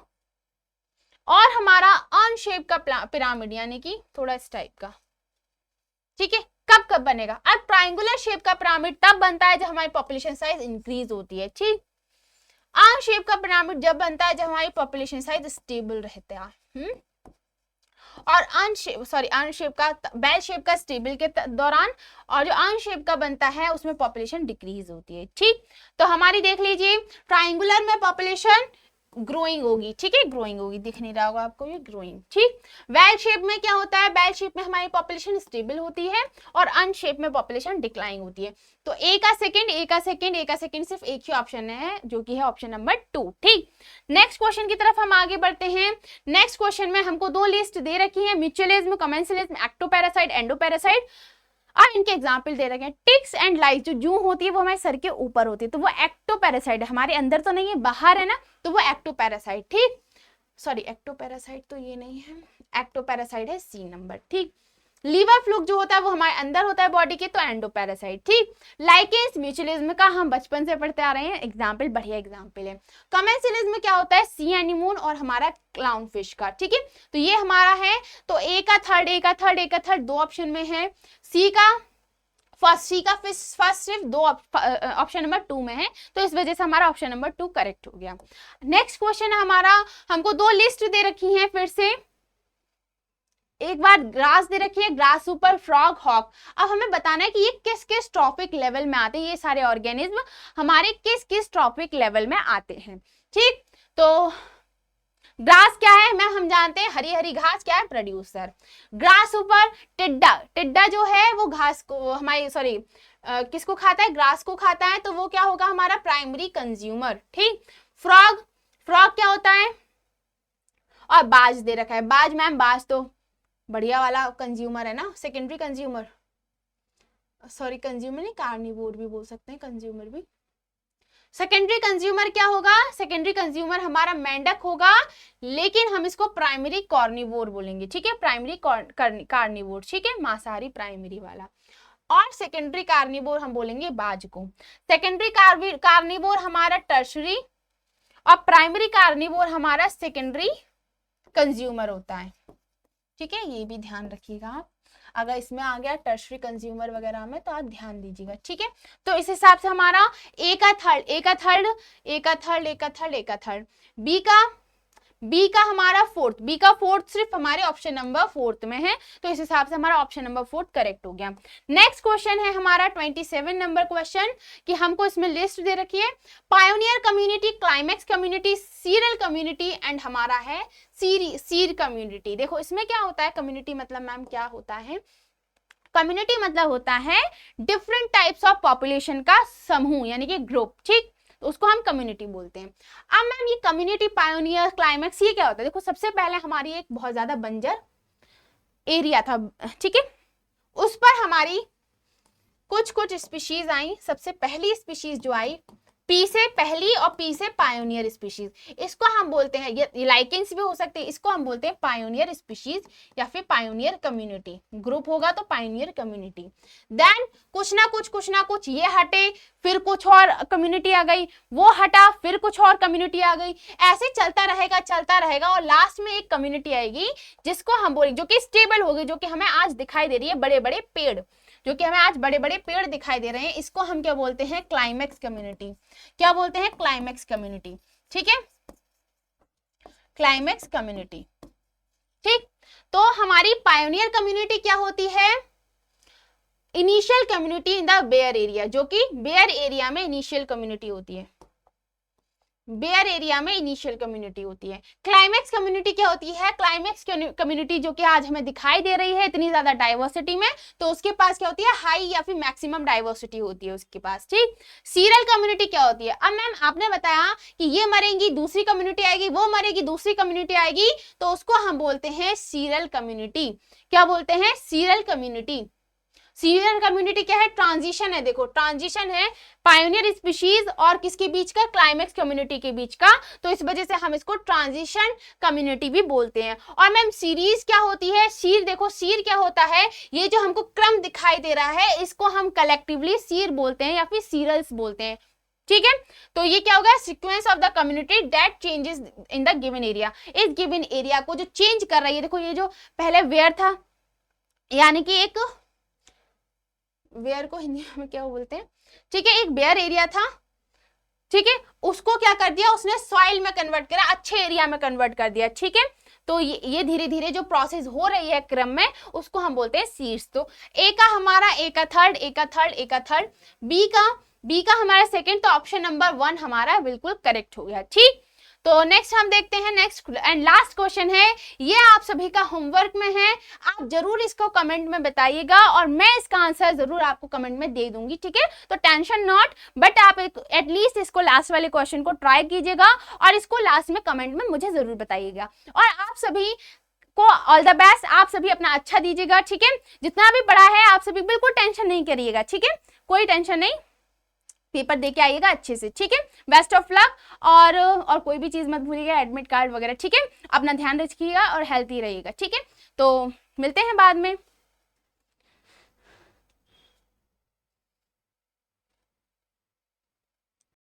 और हमारा अन शेप का पिरामिड यानी कि थोड़ा इस टाइप का। ठीक है, कब कब बनेगा? अब ट्राइंगुलर शेप का पिरामिड तब बनता है जब हमारी पॉपुलेशन साइज इंक्रीज होती है। ठीक, आर्म शेप का पिरामिड जब बनता है जब हमारी पॉपुलेशन साइज स्टेबल रहता है। और आर्म शेप का, बेल शेप का स्टेबल के दौरान, और जो आर्म शेप का बनता है उसमें पॉपुलेशन डिक्रीज होती है। ठीक, तो हमारी देख लीजिए ट्राइंगुलर में पॉपुलेशन ग्रोइंग होगी। ठीक है, ग्रोइंग होगी, दिख नहीं रहा होगा आपको ये ग्रोइंग। ठीक, वेल शेप में क्या होता है? वेल शेप में हमारी पॉपुलेशन स्टेबल होती है और अन शेप में पॉपुलेशन डिक्लाइन होती है। तो ए का सेकंड सिर्फ एक ही ऑप्शन है जो कि है ऑप्शन नंबर 2। ठीक, नेक्स्ट क्वेश्चन की तरफ हम आगे बढ़ते हैं। नेक्स्ट क्वेश्चन में हमको दो लिस्ट दे रखी है, म्यूचुअलिज्म, कमेंसलिज्म, एक्टोपैरासाइट, एंडोपैरासाइट। अब इनके एग्जाम्पल दे रखे हैं। टिक्स एंड लाइस जो जूं होती है वो हमारे सर के ऊपर होती है, तो वो एक्टोपैरासाइट है, हमारे अंदर तो नहीं है, बाहर है ना, तो वो एक्टोपैरासाइट। ठीक, सॉरी एक्टोपैरासाइट तो ये नहीं है, एक्टोपैरासाइट है सी नंबर। ठीक, लीवर फ्लूक जो होता है वो हमारे अंदर होता है बॉडी के, तो एंडोपैरासाइट। ठीक, लाइकेंस म्यूचुअलिज्म का हम बचपन से पढ़ते आ रहे हैं, एग्जाम्पल बढ़िया एग्जाम्पल है। कमेंसलिज्म में क्या होता है? सी एनीमोन और हमारा क्लाउन फिश का। ठीक है, तो ये हमारा है, तो ए का थर्ड दो ऑप्शन में है, सी का फर्स्ट सिर्फ दो ऑप्शन नंबर 2 में है, तो इस वजह से हमारा ऑप्शन नंबर 2 करेक्ट हो गया। नेक्स्ट क्वेश्चन है हमारा, हमको दो लिस्ट दे रखी है, फिर से एक बार ग्रास दे रखी है, ग्रास सुपर, फ्रॉग, हॉक। अब हमें बताना है कि ये किस किस ट्रॉपिक लेवल में आते हैं, ये सारे ऑर्गेनिज्म हमारे किस किस ट्रॉपिक लेवल में आते हैं। ठीक, तो ग्रास क्या है मैम? हम जानते हैं हरी हरी घास क्या है? प्रोड्यूसर। ग्रास ऊपर टिड्डा जो है वो घास को हमारी किसको खाता है? ग्रास को खाता है, तो वो क्या होगा? हमारा प्राइमरी कंज्यूमर। ठीक, फ्रॉग क्या होता है? और बाज दे रखा है, बाज मैम, बाज तो बढ़िया वाला कंज्यूमर है ना, सेकेंडरी कंज्यूमर, सॉरी कंज्यूमर नहीं, कार्निवोर भी बोल सकते हैं, कंज्यूमर भी। सेकेंडरी कंज्यूमर क्या होगा, सेकेंडरी कंज्यूमर हमारा मेंढक होगा, लेकिन हम इसको प्राइमरी कार्निवोर बोलेंगे, ठीक है, प्राइमरी कार्निवोर, ठीक है, मांसाहारी प्राइमरी वाला। और सेकेंडरी कार्निवोर हम बोलेंगे बाज को। सेकेंडरी कार्निवोर हमारा टर्शरी और प्राइमरी कार्निवोर हमारा सेकेंडरी कंज्यूमर होता है, ठीक है, ये भी ध्यान रखिएगा आप। अगर इसमें आ गया टर्शरी कंज्यूमर वगैरह में तो आप ध्यान दीजिएगा, ठीक है। तो इस हिसाब से हमारा ए का थर्ड, ए का थर्ड, ए का थर्ड, ए का थर्ड, ए का थर्ड, बी का हमारा फोर्थ, बी का फोर्थ सिर्फ हमारे ऑप्शन नंबर फोर्थ में है, तो इस हिसाब से हमारा ऑप्शन नंबर फोर्थ करेक्ट हो गया। नेक्स्ट क्वेश्चन है हमारा 27 नंबर क्वेश्चन, कि हमको इसमें लिस्ट दे रखी है, pioneer community, climax community, serial community and हमारा है सीर कम्युनिटी। देखो इसमें क्या होता है, कम्युनिटी मतलब मैम क्या होता है, कम्युनिटी मतलब होता है डिफरेंट टाइप्स ऑफ पॉपुलेशन का समूह, यानी कि ग्रुप, ठीक, तो उसको हम कम्युनिटी बोलते हैं। अब मैम ये कम्युनिटी, पायोनियर, क्लाइमेक्स, ये क्या होता है, देखो सबसे पहले हमारी एक बहुत ज्यादा बंजर एरिया था, ठीक है, उस पर हमारी कुछ स्पीशीज आई। सबसे पहली स्पीशीज जो आई, पी से पहली और पी से पायोनियर स्पीशीज, इसको हम बोलते हैं, ये लाइकेंस भी हो सकते हैं, इसको हम बोलते हैं पायोनियर स्पीशीज या फिर पायोनियर कम्युनिटी। ग्रुप होगा तो पायोनियर कम्युनिटी। देन कुछ ना कुछ ये हटे, फिर कुछ और कम्युनिटी आ गई, वो हटा, फिर कुछ और कम्युनिटी आ गई, ऐसे चलता रहेगा और लास्ट में एक कम्युनिटी आएगी जिसको हम बोलेंगे, जो कि स्टेबल होगी, जो कि हमें आज दिखाई दे रही है, बड़े बड़े पेड़, जो कि हमें आज बड़े बड़े पेड़ दिखाई दे रहे हैं, इसको हम क्या बोलते हैं, क्लाइमेक्स कम्युनिटी। क्या बोलते हैं, क्लाइमेक्स कम्युनिटी, ठीक है, क्लाइमेक्स कम्युनिटी, ठीक। तो हमारी पायोनियर कम्युनिटी क्या होती है, initial community in the bare area, जो कि बेयर एरिया में इनिशियल कम्युनिटी होती है, बेयर एरिया में इनिशियल कम्युनिटी होती है। क्लाइमेक्स कम्युनिटी क्या होती है, क्लाइमेक्स कम्युनिटी जो कि आज हमें दिखाई दे रही है इतनी ज्यादा डाइवर्सिटी में, तो उसके पास क्या होती है, हाई या फिर मैक्सिमम डाइवर्सिटी होती है उसके पास, ठीक। सीरियल कम्युनिटी क्या होती है, अब मैम आपने बताया कि ये मरेंगी दूसरी कम्युनिटी आएगी, वो मरेगी दूसरी कम्युनिटी आएगी, तो उसको हम बोलते हैं सीरियल कम्युनिटी। क्या बोलते हैं, सीरियल कम्युनिटी। सीरियल कम्युनिटी क्या है, ट्रांजिशन है, देखो ट्रांजिशन है पायोनियर स्पीशीज और किसके बीच का, क्लाइमेक्स कम्युनिटी के बीच का, तो इस वजह से हम इसको ट्रांजिशन कम्युनिटी भी बोलते हैं। और मैम सीरीज क्या होती है, सीर, देखो सीर क्या होता है, ये जो हमको क्रम दिखाई दे रहा है इसको हम कलेक्टिवली सीर बोलते हैं या फिर सीरियल्स बोलते हैं, ठीक है। तो ये क्या होगा, sequence of the community that changes in the given area, इस गिवन एरिया को जो चेंज कर रही है, देखो ये जो पहले वेयर था, यानी कि एक वेयर को हिंदी में क्या बोलते हैं, ठीक है, एक बेयर एरिया था, ठीक है, उसको क्या कर दिया उसने, सॉइल में कन्वर्ट करा, अच्छे एरिया में कन्वर्ट कर दिया, ठीक है। तो ये धीरे धीरे जो प्रोसेस हो रही है क्रम में, उसको हम बोलते हैं सीड्स। तो ए का हमारा, ए का थर्ड, ए का थर्ड, ए का थर्ड, बी का हमारा सेकंड, तो ऑप्शन नंबर 1 हमारा बिल्कुल करेक्ट हो गया, ठीक। तो नेक्स्ट हम देखते हैं, नेक्स्ट एंड लास्ट क्वेश्चन है, ये आप सभी का होमवर्क में है, आप जरूर इसको कमेंट में बताइएगा और मैं इसका आंसर जरूर आपको कमेंट में दे दूंगी, ठीक है। तो टेंशन नॉट, बट आप एटलीस्ट इसको लास्ट वाले क्वेश्चन को ट्राई कीजिएगा और इसको लास्ट में कमेंट में मुझे जरूर बताइएगा। और आप सभी को ऑल द बेस्ट, आप सभी अपना अच्छा दीजिएगा, ठीक है। जितना भी बड़ा है आप सभी बिल्कुल टेंशन नहीं करिएगा, ठीक है, कोई टेंशन नहीं, पेपर दे के आइएगा अच्छे से, ठीक है। बेस्ट ऑफ लक, और कोई भी चीज मत भूलिएगा, एडमिट कार्ड वगैरह, ठीक है। अपना ध्यान रखिएगा और हेल्थी रहिएगा, ठीक है। तो मिलते हैं बाद में।